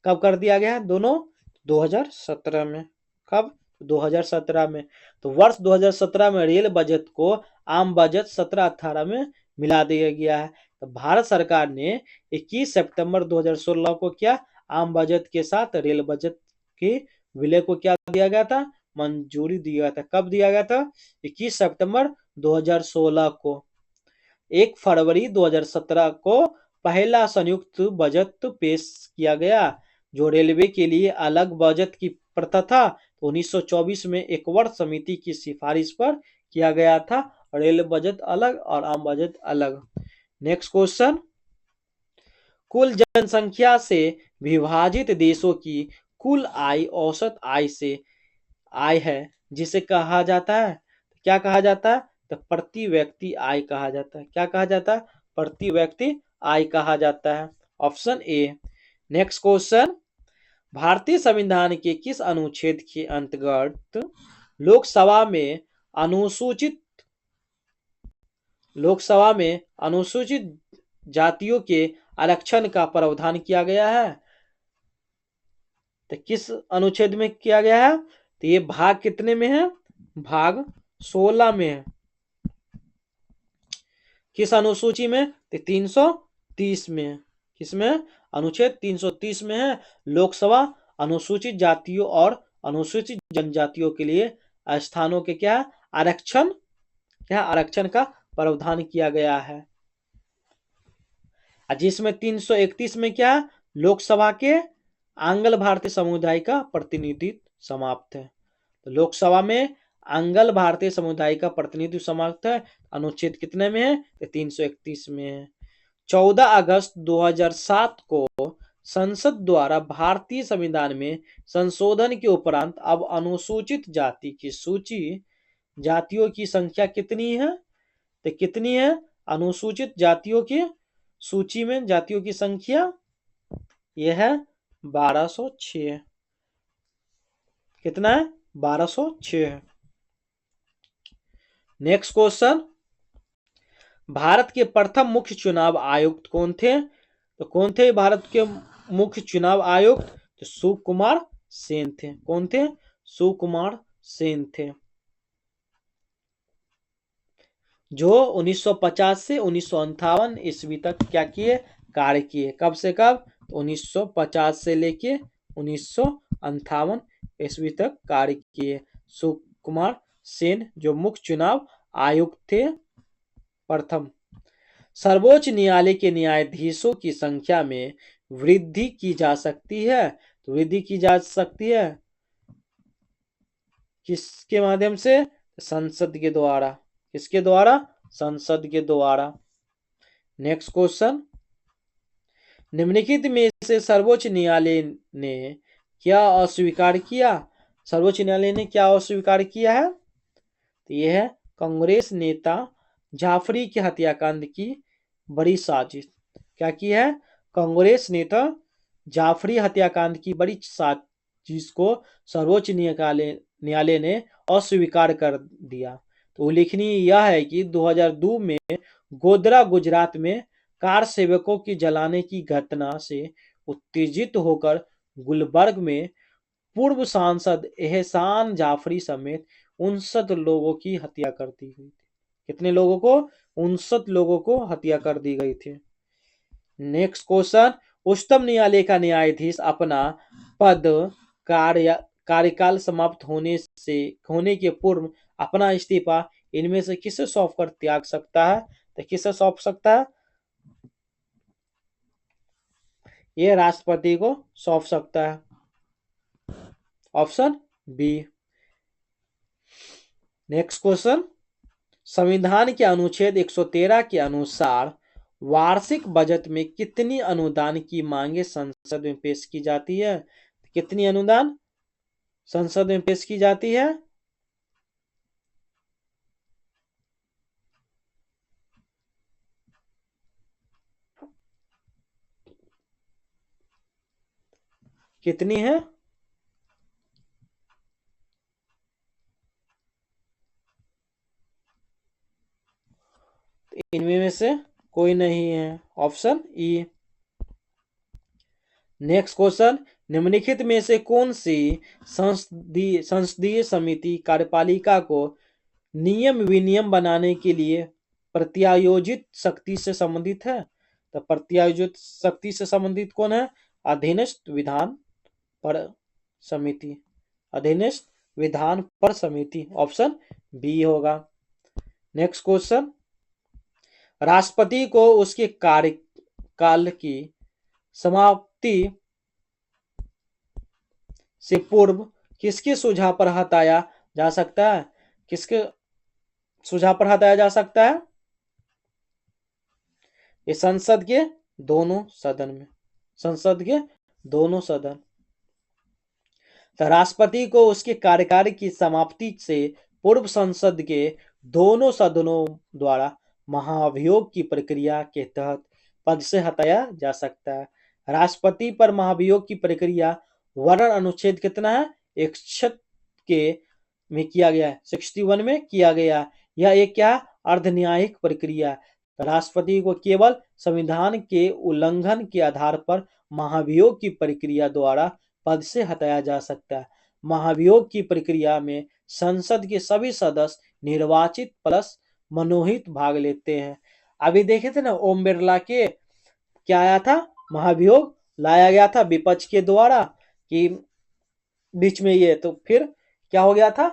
कब कर दिया गया? दोनों 2017 में। कब? 2017 में। तो वर्ष 2017 में रेल बजट को आम बजट 17-18 में मिला दिया गया है। तो भारत सरकार ने 21 सितंबर 2016 को क्या आम बजट के साथ रेल बजट के विलय को क्या दिया गया था? मंजूरी दिया गया था। कब दिया गया था? 21 सितंबर 2016 को। 1 फरवरी 2017 को पहला संयुक्त बजट पेश किया गया, जो रेलवे के लिए अलग बजट की प्रथा था, तो 1924 में एक वर्ष समिति की सिफारिश पर किया गया था। रेल बजट अलग और आम बजट अलग। नेक्स्ट क्वेश्चन, कुल जनसंख्या से विभाजित देशों की कुल आय औसत आय से आय है, जिसे कहा जाता है, क्या कहा जाता है, तो प्रति व्यक्ति आय कहा जाता है। क्या कहा जाता है, प्रति व्यक्ति आय कहा जाता है। Option A. नेक्स्ट क्वेश्चन, भारतीय संविधान के किस अनुच्छेद के अंतर्गत लोकसभा में अनुसूचित जातियों के आरक्षण का प्रावधान किया गया है? तो किस अनुच्छेद में किया गया है? तो ये भाग कितने में है? भाग 16 में है। किस अनुसूची में? तो 330 में है। किसमें? अनुच्छेद 330 में है। लोकसभा अनुसूचित जातियों और अनुसूचित जनजातियों के लिए स्थानों के क्या आरक्षण का प्रावधान किया गया है। जिसमें 331 में क्या, लोकसभा के आंग्ल भारतीय समुदाय का प्रतिनिधित्व समाप्त है। तो लोकसभा में आंग्ल भारतीय समुदाय का प्रतिनिधित्व समाप्त है। अनुच्छेद कितने में है? 331 में है। 14 अगस्त 2007 को संसद द्वारा भारतीय संविधान में संशोधन के उपरांत अब अनुसूचित जाति की सूची जातियों की संख्या कितनी है? तो कितनी है अनुसूचित जातियों की सूची में? जातियों की संख्या यह है 1206। कितना है? 1206 है। नेक्स्ट क्वेश्चन, भारत के प्रथम मुख्य चुनाव आयुक्त कौन थे? तो कौन थे भारत के मुख्य चुनाव आयुक्त? तो सुकुमार सेन थे। कौन थे? सुकुमार सेन थे, जो 1950 से 1958 ईस्वी तक क्या किए? कार्य किए। कब से कब? तो 1950 से लेके 1958 ईस्वी तक कार्य किए सुकुमार सेन, जो मुख्य चुनाव आयुक्त थे प्रथम। सर्वोच्च न्यायालय के न्यायाधीशों की संख्या में वृद्धि की जा सकती है। तो वृद्धि की जा सकती है किसके माध्यम से? संसद के द्वारा। किसके द्वारा? संसद के द्वारा। नेक्स्ट क्वेश्चन, निम्नलिखित में से सर्वोच्च न्यायालय ने क्या अस्वीकार किया? सर्वोच्च न्यायालय ने क्या अस्वीकार किया है? तो यह है कांग्रेस नेता जाफरी के हत्याकांड की बड़ी साजिश। क्या की है? कांग्रेस नेता जाफरी हत्याकांड की बड़ी साजिश को सर्वोच्च न्यायालय ने अस्वीकार कर दिया। तो उल्लेखनीय यह है कि 2002 में गोधरा गुजरात में कार सेवकों की जलाने की घटना से उत्तेजित होकर गुलबर्ग में पूर्व सांसद एहसान जाफरी समेत 59 लोगों की हत्या कर दी गई थी। कितने लोगों को? 59 लोगों को हत्या कर दी गई थी। नेक्स्ट क्वेश्चन, उच्चतम न्यायालय का न्यायाधीश अपना पद कार्यकाल समाप्त होने के पूर्व अपना इस्तीफा इनमें से किसे सौंप कर त्याग सकता है? तो किसे सौंप सकता है? ये राष्ट्रपति को सौंप सकता है। Option B. नेक्स्ट क्वेश्चन, संविधान के अनुच्छेद 113 के अनुसार वार्षिक बजट में कितनी अनुदान की मांगे संसद में पेश की जाती है? कितनी अनुदान संसद में पेश की जाती है? कितनी है? इनमें में से कोई नहीं है। Option E. नेक्स्ट क्वेश्चन, निम्नलिखित में से कौन सी संसदीय समिति कार्यपालिका को नियम विनियम बनाने के लिए प्रत्यायोजित शक्ति से संबंधित है? तो प्रत्यायोजित शक्ति से संबंधित कौन है? अधीनस्थ विधान पर समिति। अधीनस्थ विधान पर समिति। ऑप्शन बी होगा। नेक्स्ट क्वेश्चन, राष्ट्रपति को उसके कार्यकाल की समाप्ति से पूर्व किसके सुझाव पर हटाया जा सकता है? किसके सुझाव पर हटाया जा सकता है? ये संसद के दोनों सदन में, संसद के दोनों सदन। तो राष्ट्रपति को उसके कार्यकाल की समाप्ति से पूर्व संसद के दोनों सदनों द्वारा महाभियोग की प्रक्रिया के तहत पद से हटाया जा सकता है। राष्ट्रपति पर महाभियोग की प्रक्रिया वर्णन अनुच्छेद कितना है? 61 के में किया गया है, 61 में किया गया। यह एक क्या? अर्धन्यायिक प्रक्रिया। राष्ट्रपति को केवल संविधान के उल्लंघन के आधार पर महाभियोग की प्रक्रिया द्वारा पद से हटाया जा सकता है। महाभियोग की प्रक्रिया में संसद के सभी सदस्य निर्वाचित प्लस मनोनीत भाग लेते हैं। अभी देखे थे ना ओम बिरला के क्या आया था? महाभियोग लाया गया था विपक्ष के द्वारा कि बीच में ये, तो फिर क्या हो गया था?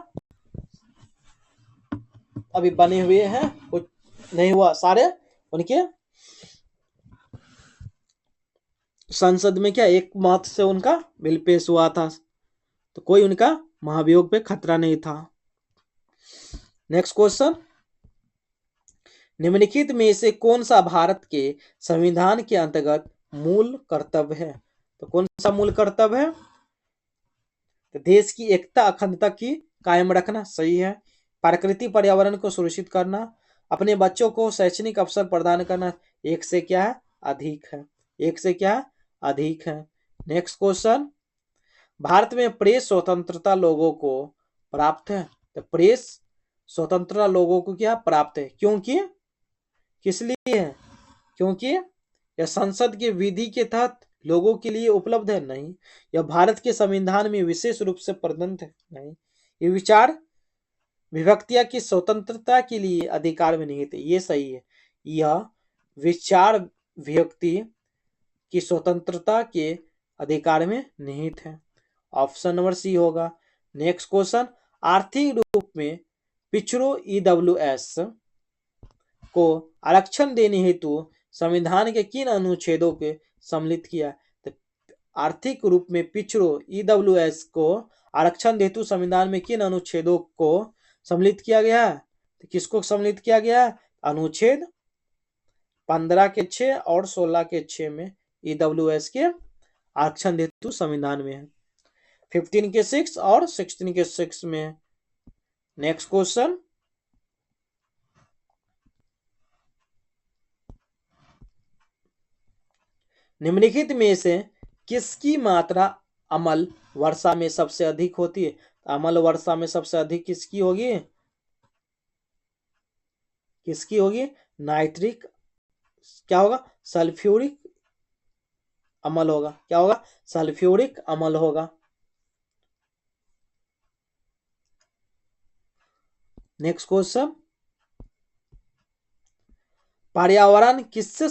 अभी बने हुए हैं, कुछ नहीं हुआ, सारे उनके संसद में क्या एक मत से उनका बिल पेश हुआ था, तो कोई उनका महाभियोग पे खतरा नहीं था। नेक्स्ट क्वेश्चन, निम्नलिखित में से कौन सा भारत के संविधान के अंतर्गत मूल कर्तव्य है? तो कौन सा मूल कर्तव्य है? तो देश की एकता अखंडता की कायम रखना, सही है। प्रकृति पर्यावरण को सुरक्षित करना, अपने बच्चों को शैक्षणिक अवसर प्रदान करना, एक से क्या है? अधिक है, एक से क्या? अधिक है। नेक्स्ट क्वेश्चन, भारत में प्रेस स्वतंत्रता लोगों को प्राप्त है। तो प्रेस स्वतंत्रता लोगों को क्या प्राप्त है? क्योंकि किस लिए है? क्योंकि यह संसद के विधि के तहत लोगों के लिए उपलब्ध है? नहीं। यह भारत के संविधान में विशेष रूप से प्रदत्त है? नहीं। ये विचार विभक्तिया की स्वतंत्रता के लिए अधिकार में निहित है, ये सही है। यह विचार विभक्ति की स्वतंत्रता के अधिकार में निहित है, ऑप्शन नंबर सी होगा। नेक्स्ट क्वेश्चन, आर्थिक रूप में पिछड़ों ईडब्ल्यूएस को आरक्षण देने हेतु संविधान के किन अनुच्छेदों के सम्मिलित किया? तो आर्थिक रूप में पिछड़ों ईडब्ल्यूएस को आरक्षण हेतु संविधान में किन अनुच्छेदों को सम्मिलित किया गया है? तो किसको सम्मिलित किया गया है? अनुच्छेद 15 के 6 और 16 के 6 में ईडब्ल्यूएस के आरक्षण हेतु संविधान में है। 15 के 6 और 16 के 6 में है। नेक्स्ट क्वेश्चन, निम्नलिखित में से किसकी मात्रा अम्ल वर्षा में सबसे अधिक होती है? अम्ल वर्षा में सबसे अधिक किसकी होगी? किसकी होगी? नाइट्रिक, क्या होगा? सल्फ्यूरिक अम्ल होगा। क्या होगा? सल्फ्यूरिक अम्ल होगा। नेक्स्ट क्वेश्चन, पर्यावरण किससे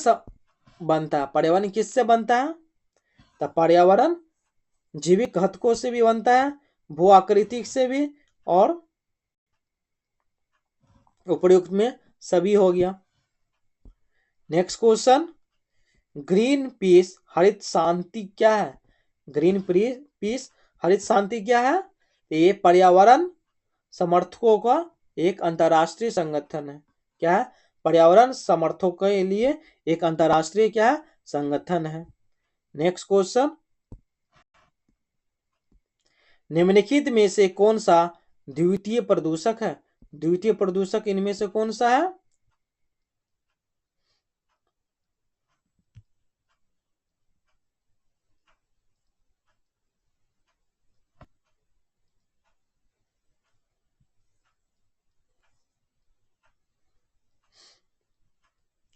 बनता है? पर्यावरण किससे बनता है? तो पर्यावरण जीवित घटकों से भी बनता है, भू आकृति से भी, और उपयुक्त में सभी हो गया। नेक्स्ट क्वेश्चन, ग्रीन पीस हरित शांति क्या है? ग्रीन पीस हरित शांति क्या है? ये पर्यावरण समर्थकों का एक अंतरराष्ट्रीय संगठन है। क्या है? पर्यावरण समर्थकों के लिए एक अंतरराष्ट्रीय क्या है? संगठन है। नेक्स्ट क्वेश्चन, निम्नलिखित में से कौन सा द्वितीय प्रदूषक है? द्वितीय प्रदूषक इनमें से कौन सा है?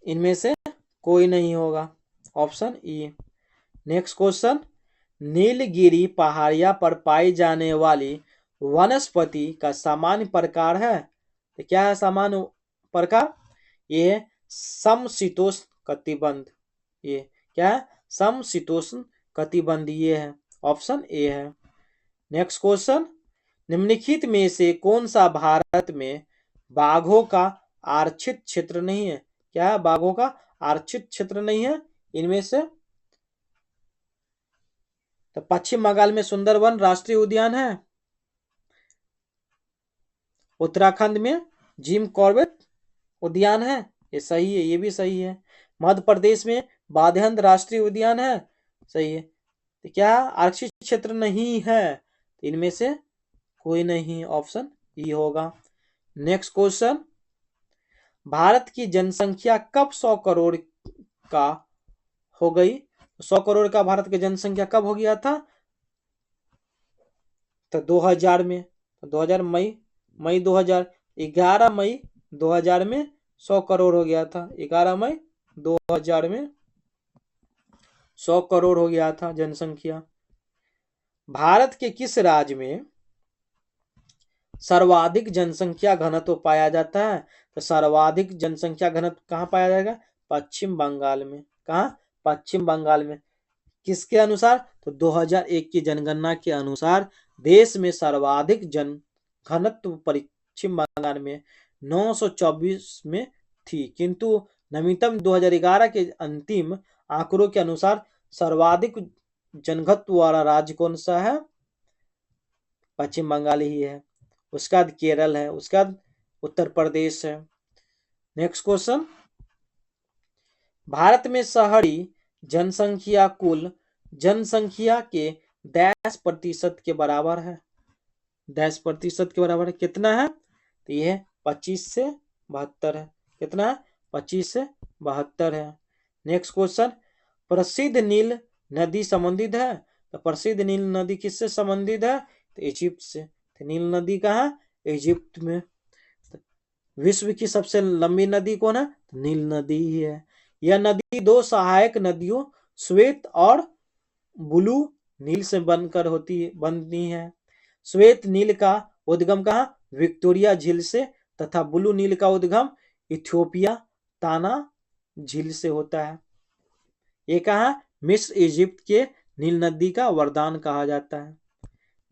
इनमें से कोई नहीं होगा, option E. Next question, Nilgiri पहाड़िया पर पाई जाने वाली वनस्पति का सामान्य प्रकार है? तो क्या है सामान्य प्रकार? ये है समशीतोष्ण कटिबंध। ये क्या है? समशीतोष्ण कटिबंध, ये है, ऑप्शन ए है। नेक्स्ट क्वेश्चन, निम्नलिखित में से कौन सा भारत में बाघों का आरक्षित क्षेत्र नहीं है? क्या है? बाघों का आरक्षित क्षेत्र नहीं है इनमें से? तो पश्चिम बंगाल में सुंदरवन राष्ट्रीय उद्यान है, उत्तराखंड में जिम कॉर्बेट उद्यान है, ये सही है, ये भी सही है। मध्य प्रदेश में बाघेन्द्र राष्ट्रीय उद्यान है, सही है। तो क्या आरक्षित क्षेत्र नहीं है, तो इनमें से कोई नहीं, ऑप्शन ई होगा। नेक्स्ट क्वेश्चन, भारत की जनसंख्या कब 100 करोड़ का हो गई? 100 करोड़ का भारत की जनसंख्या कब हो गया था? तो 2000 में, 2000 मई 2011 मई 2000 में 100 करोड़ हो गया था। 11 मई 2000 में 100 करोड़ हो गया था जनसंख्या। भारत के किस राज्य में सर्वाधिक जनसंख्या घनत्व पाया जाता है? तो सर्वाधिक जनसंख्या घनत्व कहाँ पाया जाएगा? पश्चिम बंगाल में। कहाँ? पश्चिम बंगाल में। किसके अनुसार? तो 2001 की जनगणना के अनुसार देश में सर्वाधिक जन घनत्व पश्चिम बंगाल में 924 में थी, किंतु नवीनतम 2011 के अंतिम आंकड़ों के अनुसार सर्वाधिक जनघनत्व वाला राज्य कौन सा है? पश्चिम बंगाल ही है। उसका बाद केरल है, उसका बाद उत्तर प्रदेश है। नेक्स्ट क्वेश्चन, भारत में शहरी जनसंख्या कुल जनसंख्या के 10% के बराबर है। 10% के बराबर है, कितना है? तो ये 25 से 72 है। कितना है? 25 से 72 है। नेक्स्ट क्वेश्चन, प्रसिद्ध नील नदी संबंधित है। तो प्रसिद्ध नील नदी किससे संबंधित है? तो इजिप्ट से। तो नील नदी कहाँ? इजिप्ट में। विश्व की सबसे लंबी नदी कौन है? नील नदी ही है। यह नदी दो सहायक नदियों श्वेत और ब्लू नील से बनती है। श्वेत नील का उद्गम कहाँ? विक्टोरिया झील से, तथा ब्लू नील का उद्गम इथियोपिया ताना झील से होता है। ये कहाँ? मिस्र इजिप्ट के नील नदी का वरदान कहा जाता है।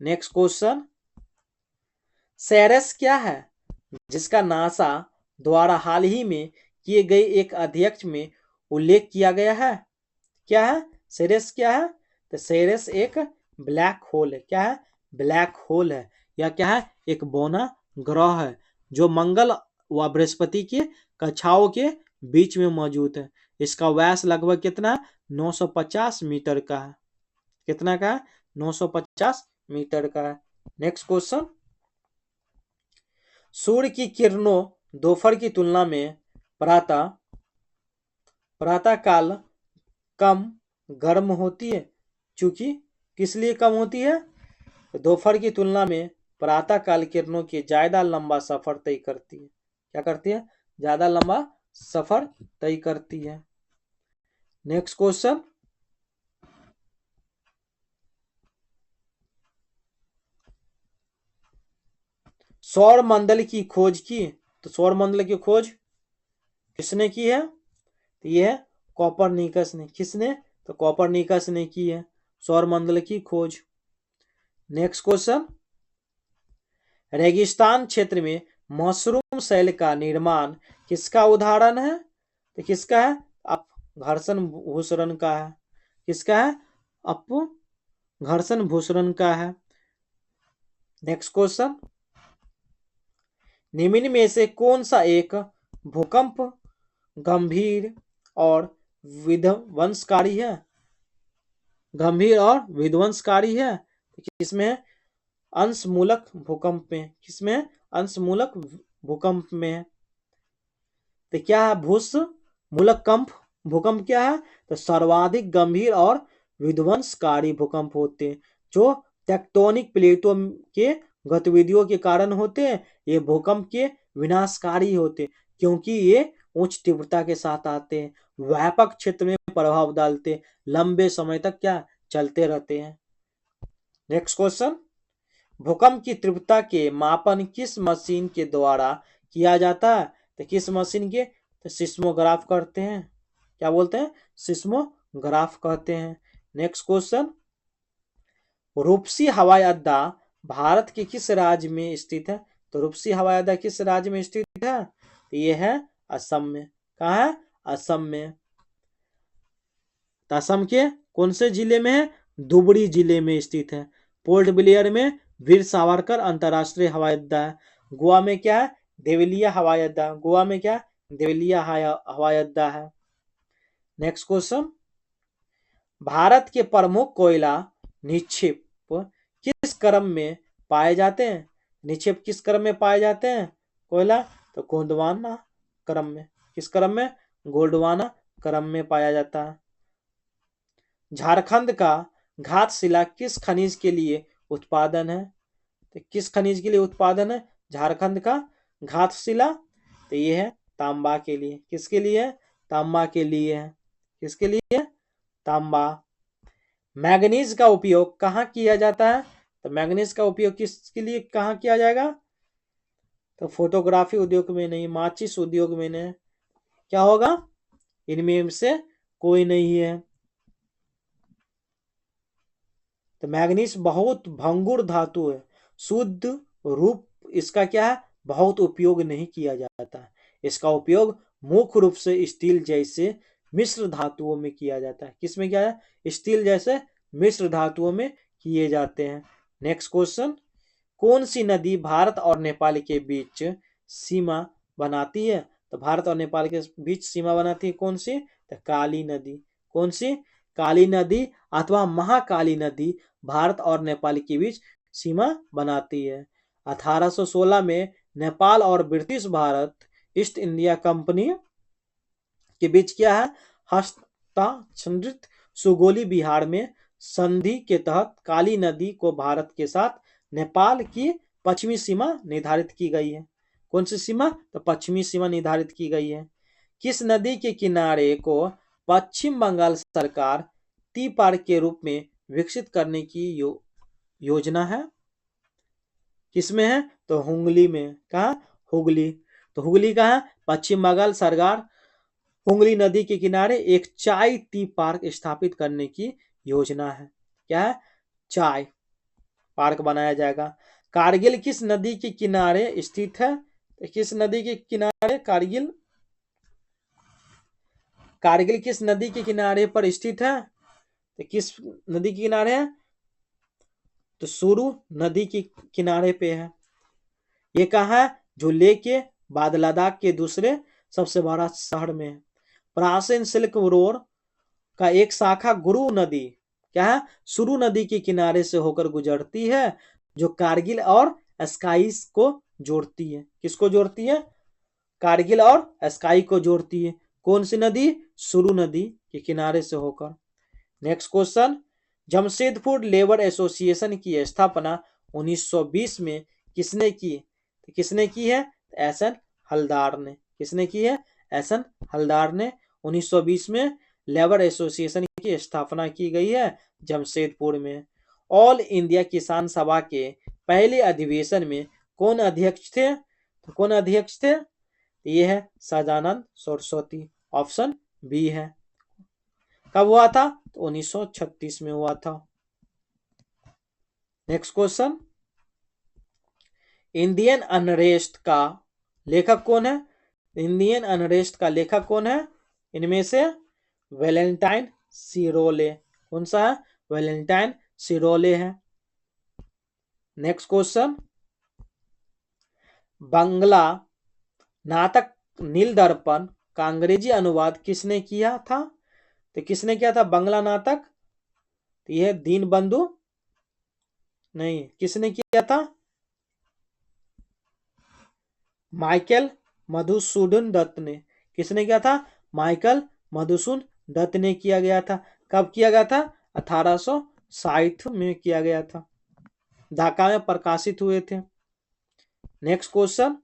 नेक्स्ट क्वेश्चन, सेरेस क्या है जिसका नासा द्वारा हाल ही में किए गए एक अध्ययन में उल्लेख किया गया है? क्या है? सेरेस क्या है? तो सेरेस एक ब्लैक होल है। क्या है? ब्लैक होल है। या क्या है? एक बौना ग्रह है जो मंगल व बृहस्पति के कक्षाओं के बीच में मौजूद है। इसका व्यास लगभग कितना है? 950 मीटर का है। कितना का है? 950 मीटर का है। नेक्स्ट क्वेश्चन, सूर्य की किरणों दोपहर की तुलना में प्रातः काल कम गर्म होती है, क्योंकि किस लिए कम होती है? दोपहर की तुलना में प्रातः काल किरणों की ज्यादा लंबा सफर तय करती है। क्या करती है? ज्यादा लंबा सफर तय करती है। नेक्स्ट क्वेश्चन, सौर मंडल की खोज की। तो सौर मंडल की खोज किसने की है? तो यह है कोपरनिकस ने। किसने? तो कोपरनिकस ने की है सौर मंडल की खोज। नेक्स्ट क्वेश्चन, रेगिस्तान क्षेत्र में मशरूम सेल का निर्माण किसका उदाहरण है? तो किसका है? घर्षण भूसरण का है। किसका है? घर्षण भूसरण का है। नेक्स्ट क्वेश्चन, निम्न में से कौन सा एक भूकंप गंभीर और विध्वंसकारी है? गंभीर और विध्वंसकारी है। किसमें? अंशमूलक भूकंप में। किसमें? अंशमूलक भूकंप में। तो क्या है? मूलक कंप भूकंप क्या है? तो सर्वाधिक गंभीर और विध्वंसकारी भूकंप होते हैं जो टेक्टोनिक प्लेटों के गतिविधियों के कारण होते हैं। ये भूकंप के विनाशकारी होते हैं क्योंकि ये उच्च तीव्रता के साथ आते हैं, व्यापक क्षेत्र में प्रभाव डालते हैं, लंबे समय तक क्या चलते रहते हैं। नेक्स्ट क्वेश्चन, भूकंप की तीव्रता के मापन किस मशीन के द्वारा किया जाता है? तो किस मशीन के? तो सिस्मोग्राफ करते हैं। क्या बोलते हैं? सिस्मोग्राफ कहते हैं। नेक्स्ट क्वेश्चन, रूपसी हवाई अड्डा भारत के किस राज्य में स्थित है? तो रूपसी हवाई अड्डा किस राज्य में स्थित है? तो ये है असम में। कहाँ है? असम में। असम के कौन से जिले में है? धुबरी जिले में स्थित है। पोर्ट ब्लेयर में वीर सावरकर अंतरराष्ट्रीय हवाई अड्डा है। गोवा में क्या है? देवलिया हवाई अड्डा। गोवा में क्या है? देवलिया हवाई अड्डा है। नेक्स्ट क्वेश्चन, भारत के प्रमुख कोयला निक्षेप किस क्रम में पाए जाते हैं? निक्षेप किस क्रम में पाए जाते हैं कोयला? तो गोंडवाना क्रम में। किस क्रम में? गोंडवाना क्रम में पाया जाता है। झारखंड का घाटशिला किस खनिज के लिए उत्पादन है? तो किस खनिज के लिए उत्पादन है झारखंड का घाटशिला? तो ये है तांबा के लिए। किसके लिए है? तांबा के लिए है। किसके लिए? तांबा। मैग्नीज का उपयोग कहाँ किया जाता है? तो मैग्नीज का उपयोग किसके लिए कहाँ किया जाएगा? तो फोटोग्राफी उद्योग में नहीं, माचिस उद्योग में नहीं। क्या होगा? इनमें से कोई नहीं है। तो मैग्नीज बहुत भंगुर धातु है। शुद्ध रूप इसका क्या है? बहुत उपयोग नहीं किया जाता है। इसका उपयोग मुख्य रूप से स्टील जैसे मिश्र धातुओं में किया जाता है। किसमें किया है? स्टील जैसे मिश्र धातुओं में किए जाते हैं। नेक्स्ट क्वेश्चन, कौन सी नदी भारत और नेपाल के बीच सीमा बनाती है? तो भारत और नेपाल के बीच सीमा बनाती है कौन सी? तो काली नदी। कौन सी? काली नदी अथवा महाकाली नदी भारत और नेपाल के बीच सीमा बनाती है। 1816 में नेपाल और British Bharat east India company के बीच क्या है? हस्ताक्षरित सुगोली बिहार में संधि के तहत काली नदी को भारत के साथ नेपाल की पश्चिमी सीमा निर्धारित की गई है। कौन सी सीमा? तो पश्चिमी सीमा निर्धारित की गई है। किस नदी के किनारे को पश्चिम बंगाल सरकार टी पार्क के रूप में विकसित करने की योजना है? किसमें है? तो हुगली में। कहा? हुगली। तो हुगली का है पश्चिम बंगाल सरकार हुगली नदी के किनारे एक चाय टी पार्क स्थापित करने की योजना है। क्या है? चाय पार्क बनाया जाएगा। कारगिल किस नदी के किनारे स्थित है? किस नदी के किनारे कारगिल? कारगिल किस नदी के किनारे पर स्थित है? तो किस नदी के किनारे है? तो सुरु नदी के किनारे पे है। ये कहाँ है? जो लेह के बाद लद्दाख के दूसरे सबसे बड़ा शहर में है। प्राचीन सिल्क रोड का एक शाखा गुरु नदी क्या है? सुरु नदी के किनारे से होकर गुजरती है, जो कारगिल और स्काई को जोड़ती है। किसको जोड़ती है? कारगिल और स्काई को जोड़ती है। कौन सी नदी? सुरु नदी के किनारे से होकर। Next question, Jamshedpur labour association की स्थापना 1920 में किसने की? तो किसने की है? एस एन हलदार ने। किसने की है? एस एन हलदार ने 1920 में लेबर एसोसिएशन की स्थापना की गई है जमशेदपुर में। ऑल इंडिया किसान सभा के पहले अधिवेशन में कौन अध्यक्ष थे? तो कौन अध्यक्ष थे? ये है सदानंद सरस्वती। ऑप्शन बी है। कब हुआ था? तो 1936 में हुआ था। नेक्स्ट क्वेश्चन, इंडियन अनरेस्ट का लेखक कौन है? इंडियन अनरेस्ट का लेखक कौन है? इनमें से वैलेंटाइन सिरोले। कौन सा है? वैलेंटाइन सिरोले है। नेक्स्ट क्वेश्चन, बांग्ला नाटक नील दर्पण का अंग्रेजी अनुवाद किसने किया था? तो किसने किया था बांग्ला नाटक? तो यह दीन बंधु नहीं, किसने किया था? माइकल मधुसूदन दत्त ने। किसने किया था? माइकल मधुसूदन दत्त ने किया गया था। कब किया गया था? 1860 में किया गया था। ढाका में प्रकाशित हुए थे। नेक्स्ट क्वेश्चन,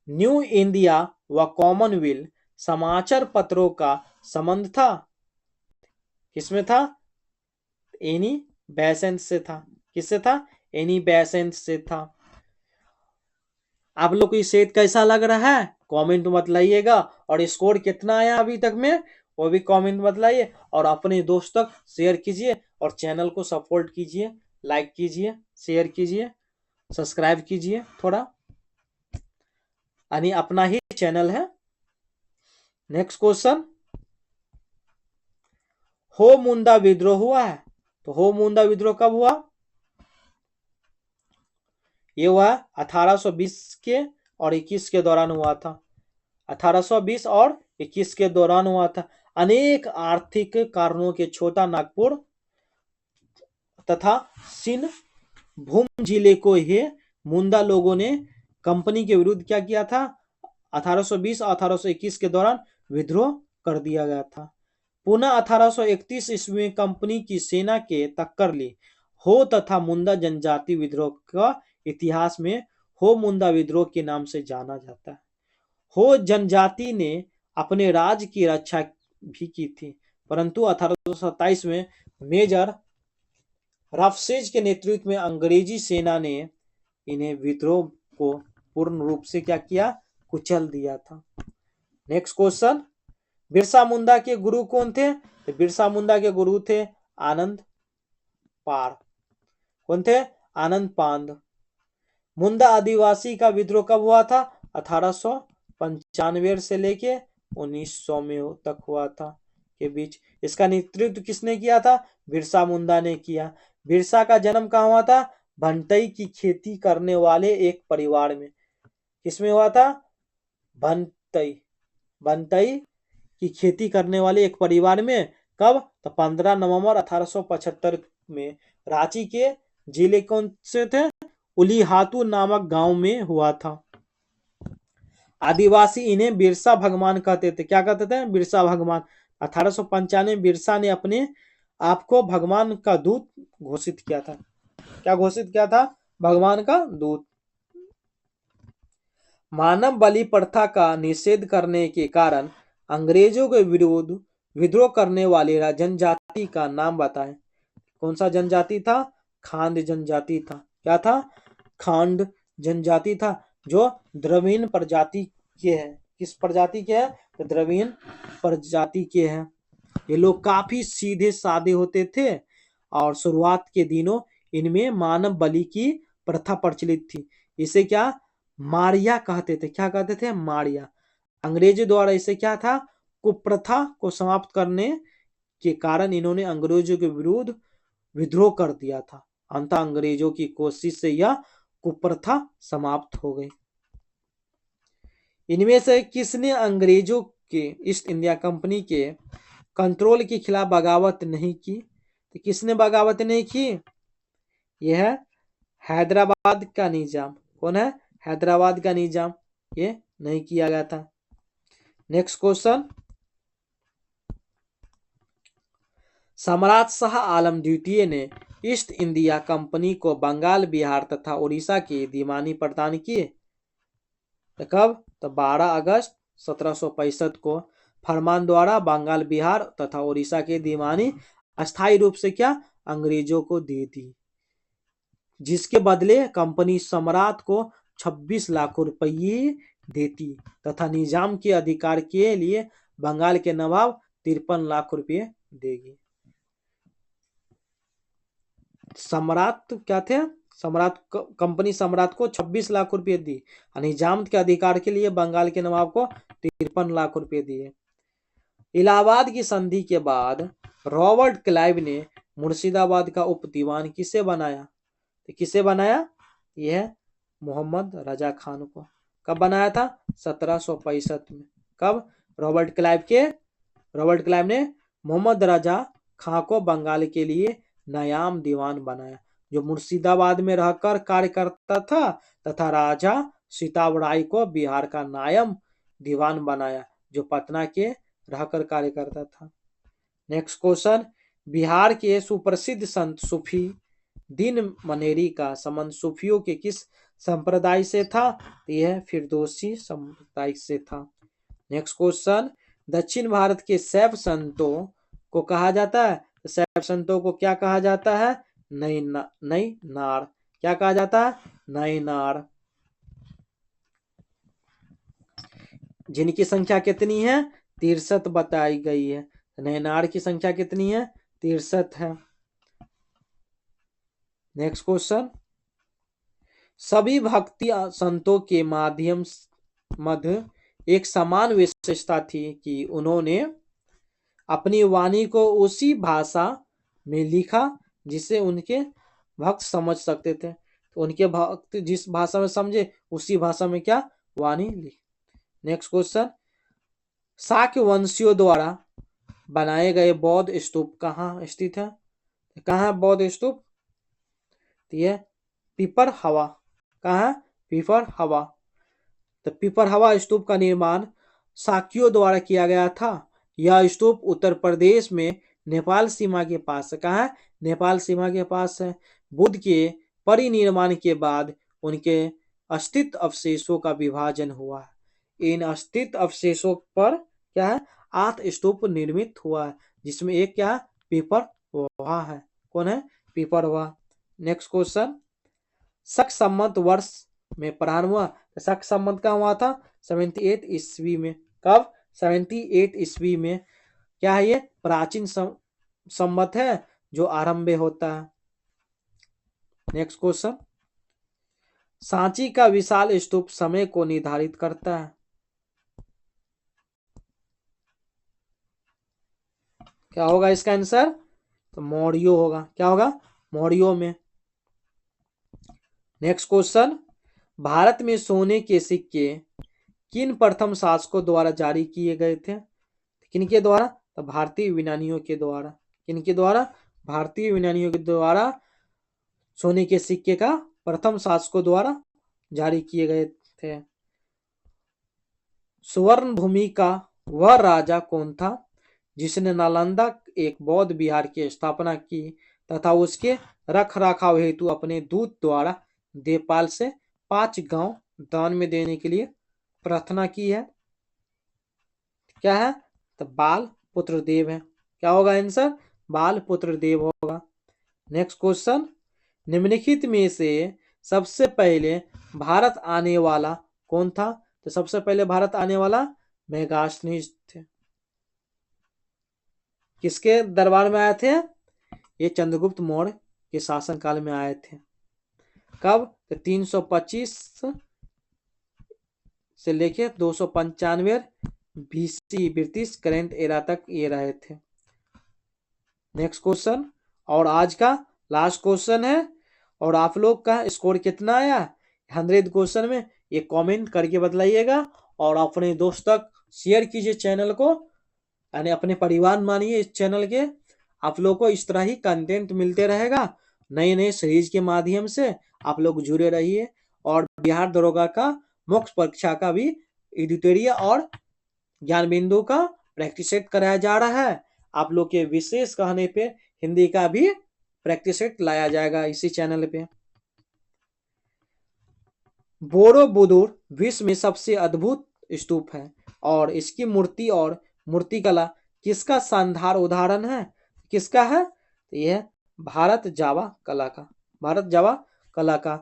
न्यू इंडिया व कॉमनवेल्थ समाचार पत्रों का संबंध था? किसमें था? एनी बेसेंट से था। किससे था? एनी बेसेंट से था। आप लोग को ये सेट कैसा लग रहा है कमेंट में बताइएगा, और स्कोर कितना आया अभी तक में वो भी कमेंट में बताइए, और अपने दोस्त तक शेयर कीजिए, और चैनल को सपोर्ट कीजिए, लाइक कीजिए, शेयर कीजिए, सब्सक्राइब कीजिए थोड़ा, यानी अपना ही चैनल है। नेक्स्ट क्वेश्चन, हो मुंडा विद्रोह हुआ है? तो हो मुंडा विद्रोह कब हुआ? ये हुआ 1820 के और 21 के दौरान हुआ था। 1820 और 21 के दौरान हुआ था। अनेक आर्थिक कारणों के छोटा नागपुर तथा सिंहभूम जिले को ही मुंडा लोगों ने कंपनी के विरुद्ध क्या किया था, 1820 और 1821 के दौरान विद्रोह कर दिया गया था। पुनः 1831 ईस्वी में कंपनी की सेना के टक्कर ली। हो तथा मुंडा जनजाति विद्रोह का इतिहास में हो मुंडा विद्रोह के नाम से जाना जाता है। हो जनजाति ने अपने राज्य की रक्षा भी की थी, परंतु 1827 में मेजर राफसेज के नेतृत्व में अंग्रेजी सेना ने इन्हें विद्रोह को पूर्ण रूप से क्या किया, कुचल दिया था। नेक्स्ट क्वेश्चन, बिरसा मुंडा के गुरु कौन थे? तो बिरसा मुंडा के गुरु थे आनंद पार। कौन थे? आनंद पांड। मुंडा आदिवासी का विद्रोह कब हुआ था? 1895 से लेके 1900 में तक हुआ था के बीच। इसका नेतृत्व किसने किया था? बिरसा मुंडा ने किया। बिरसा का जन्म कहाँ हुआ था? भंटई की खेती करने वाले एक परिवार में। किसमें हुआ था? भंटई की खेती करने वाले एक परिवार में। कब? तो 15 नवंबर 1875 में रांची के जिले कौन से थे? उलीहातू नामक गांव में हुआ था। आदिवासी इन्हें बिरसा भगवान कहते थे। क्या कहते थे? बिरसा भगवान। 1895 बिरसा ने अपने आप को भगवान का दूत घोषित किया था। क्या घोषित किया था? भगवान का दूत। मानव बलि प्रथा का निषेध करने के कारण अंग्रेजों के विरुद्ध विद्रोह करने वाली जनजाति का नाम बताएं। कौन सा जनजाति था? खांड जनजाति था। क्या था? खांड जनजाति था, जो द्रविड़ प्रजाति के हैं। किस प्रजाति के हैं? तो द्रविड़ प्रजाति के हैं। ये लोग काफी सीधे साधे होते थे और शुरुआत के दिनों इनमें मानव बलि की प्रथा प्रचलित थी। इसे क्या मारिया कहते थे? क्या कहते थे? मारिया। अंग्रेजों द्वारा इसे क्या था? कुप्रथा को समाप्त करने के कारण इन्होंने अंग्रेजों के विरुद्ध विद्रोह कर दिया था। अंततः अंग्रेजों की कोशिश से यह कुप्रथा समाप्त हो गई। इनमें से किसने अंग्रेजों के ईस्ट इंडिया कंपनी के कंट्रोल के खिलाफ बगावत नहीं की? तो किसने बगावत नहीं की? यह है हैदराबाद का निजाम। कौन है? हैदराबाद का निजाम। ये नहीं किया गया था। नेक्स्ट क्वेश्चन, सम्राट शाह आलम द्वितीय ने ईस्ट इंडिया कंपनी को बंगाल, बिहार तथा उड़ीसा के दीवानी प्रदान किए। तो कब? तो 12 अगस्त 1765 को फरमान द्वारा बंगाल, बिहार तथा उड़ीसा के दीवानी अस्थायी रूप से क्या अंग्रेजों को दे दी, जिसके बदले कंपनी सम्राट को 26 लाख रुपये देती तथा निजाम के अधिकार के लिए बंगाल के नवाब 53 लाख रुपये देगी। सम्राट क्या थे? सम्राट कंपनी सम्राट को 26 लाख रुपए दी और निजाम के अधिकार के लिए बंगाल के नवाब को 53 लाख रुपए दिए। इलाहाबाद की संधि के बाद रॉबर्ट क्लाइव ने मुर्शिदाबाद का उप दीवान किसे बनाया? तो किसे बनाया? यह मोहम्मद रजा खान को। कब बनाया था? 1765 में। कब? रॉबर्ट क्लाइव ने मोहम्मद रजा खां को बंगाल के लिए नायाम दीवान बनाया, जो मुर्शिदाबाद में रहकर कार्य करता था, तथा राजा सीताबराय को बिहार का नायम दीवान बनाया, जो पटना के रहकर कार्य करता था। नेक्स्ट क्वेश्चन, बिहार के सुप्रसिद्ध संत सूफी दीन मनेरी का संबंध सूफियों के किस संप्रदाय से था? यह फिरदौसी संप्रदाय से था। नेक्स्ट क्वेश्चन, दक्षिण भारत के शैव संतों को कहा जाता है, शैव संतों को क्या कहा जाता है? नई नार। क्या कहा जाता है? नई नार। जिनकी संख्या कितनी है? 63 बताई गई है। नई नार की संख्या कितनी है? 63 है। नेक्स्ट क्वेश्चन, सभी भक्ति संतों के माध्यम मध्य एक समान विशेषता थी कि उन्होंने अपनी वाणी को उसी भाषा में लिखा जिसे उनके भक्त समझ सकते थे। तो उनके भक्त जिस भाषा में समझे उसी भाषा में क्या वाणी लिख। नेक्स्ट क्वेश्चन, शाक्य वंशियों द्वारा बनाए गए बौद्ध स्तूप कहाँ स्थित है? कहाँ है बौद्ध स्तूप? तो ये पीपर हवा। कहाँ है? पीपर हवा। तो पीपर हवा स्तूप का निर्माण शाक्यों द्वारा किया गया था। यह स्तूप उत्तर प्रदेश में नेपाल सीमा के पास है। कहाँ है? नेपाल सीमा के पास है। बुद्ध के परिनिर्वाण के बाद उनके अस्थित अवशेषों का विभाजन हुआ है। इन अस्थित अवशेषों पर क्या है? 8 स्तूप निर्मित हुआ है, जिसमें एक क्या है? पीपर वहा है। कौन है? पीपर वहा। नेक्स्ट क्वेश्चन, शक संवत वर्ष में प्रारंभ हुआ। शक संवत कहाँ हुआ था? 78 ईस्वी में। कब? 78 ईस्वी में। क्या है ये? प्राचीन संवत है जो आरंभ होता है। नेक्स्ट क्वेश्चन, सांची का विशाल स्तूप समय को निर्धारित करता है। क्या होगा इसका आंसर? तो मौर्यों होगा। क्या होगा? मौर्यों में। नेक्स्ट क्वेश्चन, भारत में सोने के सिक्के किन प्रथम शासकों द्वारा जारी किए गए थे? किनके द्वारा? तो भारतीय यूनानियों के द्वारा। किनके द्वारा? भारतीय यूनानियों के द्वारा सोने के सिक्के का प्रथम शासकों द्वारा जारी किए गए थे। सुवर्ण भूमि का वह राजा कौन था जिसने नालंदा एक बौद्ध विहार की स्थापना की तथा उसके रख रखाव हेतु अपने दूत द्वारा देवपाल से 5 गांव दान में देने के लिए प्रार्थना की है? क्या है? तो बाल पुत्र देव है। क्या होगा आंसर? बाल पुत्र देव होगा। नेक्स्ट क्वेश्चन, निम्नलिखित में से सबसे पहले भारत आने वाला कौन था? तो सबसे पहले भारत आने वाला मेगास्थनीज थे। किसके दरबार में आए थे? ये चंद्रगुप्त मौर्य के शासनकाल में आए थे। कब? तो 325 से लेके 295 बीसी ब्रिटिश करेंट एरा तक ये रहे थे। नेक्स्ट क्वेश्चन, और आज का लास्ट क्वेश्चन है, और आप लोग का स्कोर कितना आया 100 क्वेश्चन में ये कमेंट करके बतलाइएगा, और अपने दोस्त तक शेयर कीजिए चैनल को, यानी अपने परिवार मानिए इस चैनल के। आप लोग को इस तरह ही कंटेंट मिलते रहेगा, नए नए सीरीज के माध्यम से आप लोग जुड़े रहिए। और बिहार दरोगा का मुख्य परीक्षा का भी एडिटोरियल और ज्ञान बिंदु का प्रैक्टिस सेट कराया जा रहा है। आप लोग के विशेष कहने पे हिंदी का भी प्रैक्टिस सेट लाया जाएगा इसी चैनल पे। बोरोबुदुर विश्व में सबसे अद्भुत स्तूप है और इसकी मूर्ति और मूर्तिकला किसका शानदार उदाहरण है? किसका है? तो यह भारत जावा कला का। भारत जावा कला का।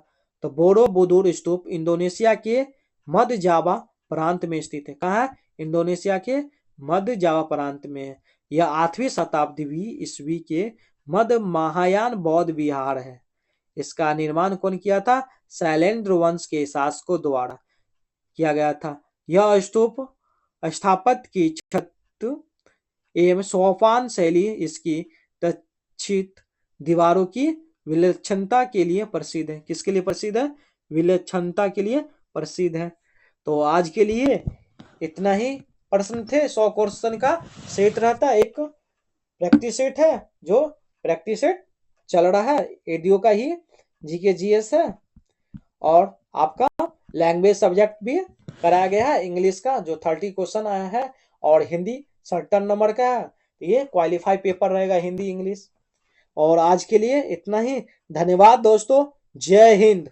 तो बोरोबुदुर स्तूप इंडोनेशिया के मध्य जावा प्रांत में स्थित है। कहाँ है? इंडोनेशिया के मध्य जावा प्रांत में है। यह 8वीं शताब्दी ईस्वी के मध्य महायान बौद्ध विहार है। इसका निर्माण कौन किया था? शैलेंद्र वंश के शासकों द्वारा किया गया था। यह स्तूप स्थापत्य की छत एवं सोपान शैली इसकी तक्षित दीवारों की विलक्षणता के लिए प्रसिद्ध है। किसके लिए प्रसिद्ध है? विलक्षणता के लिए प्रसिद्ध है। तो आज के लिए इतना ही प्रश्न थे। 100 क्वेश्चन का सेट रहता है, एक प्रैक्टिस सेट है जो प्रैक्टिस सेट चल रहा है, एडीओ का ही जीके जीएस है। और आपका लैंग्वेज सब्जेक्ट भी कराया गया है, इंग्लिश का जो 30 क्वेश्चन आया है और हिंदी 70 नंबर का है। ये क्वालिफाई पेपर रहेगा हिंदी इंग्लिश। और आज के लिए इतना ही। धन्यवाद दोस्तों। जय हिंद।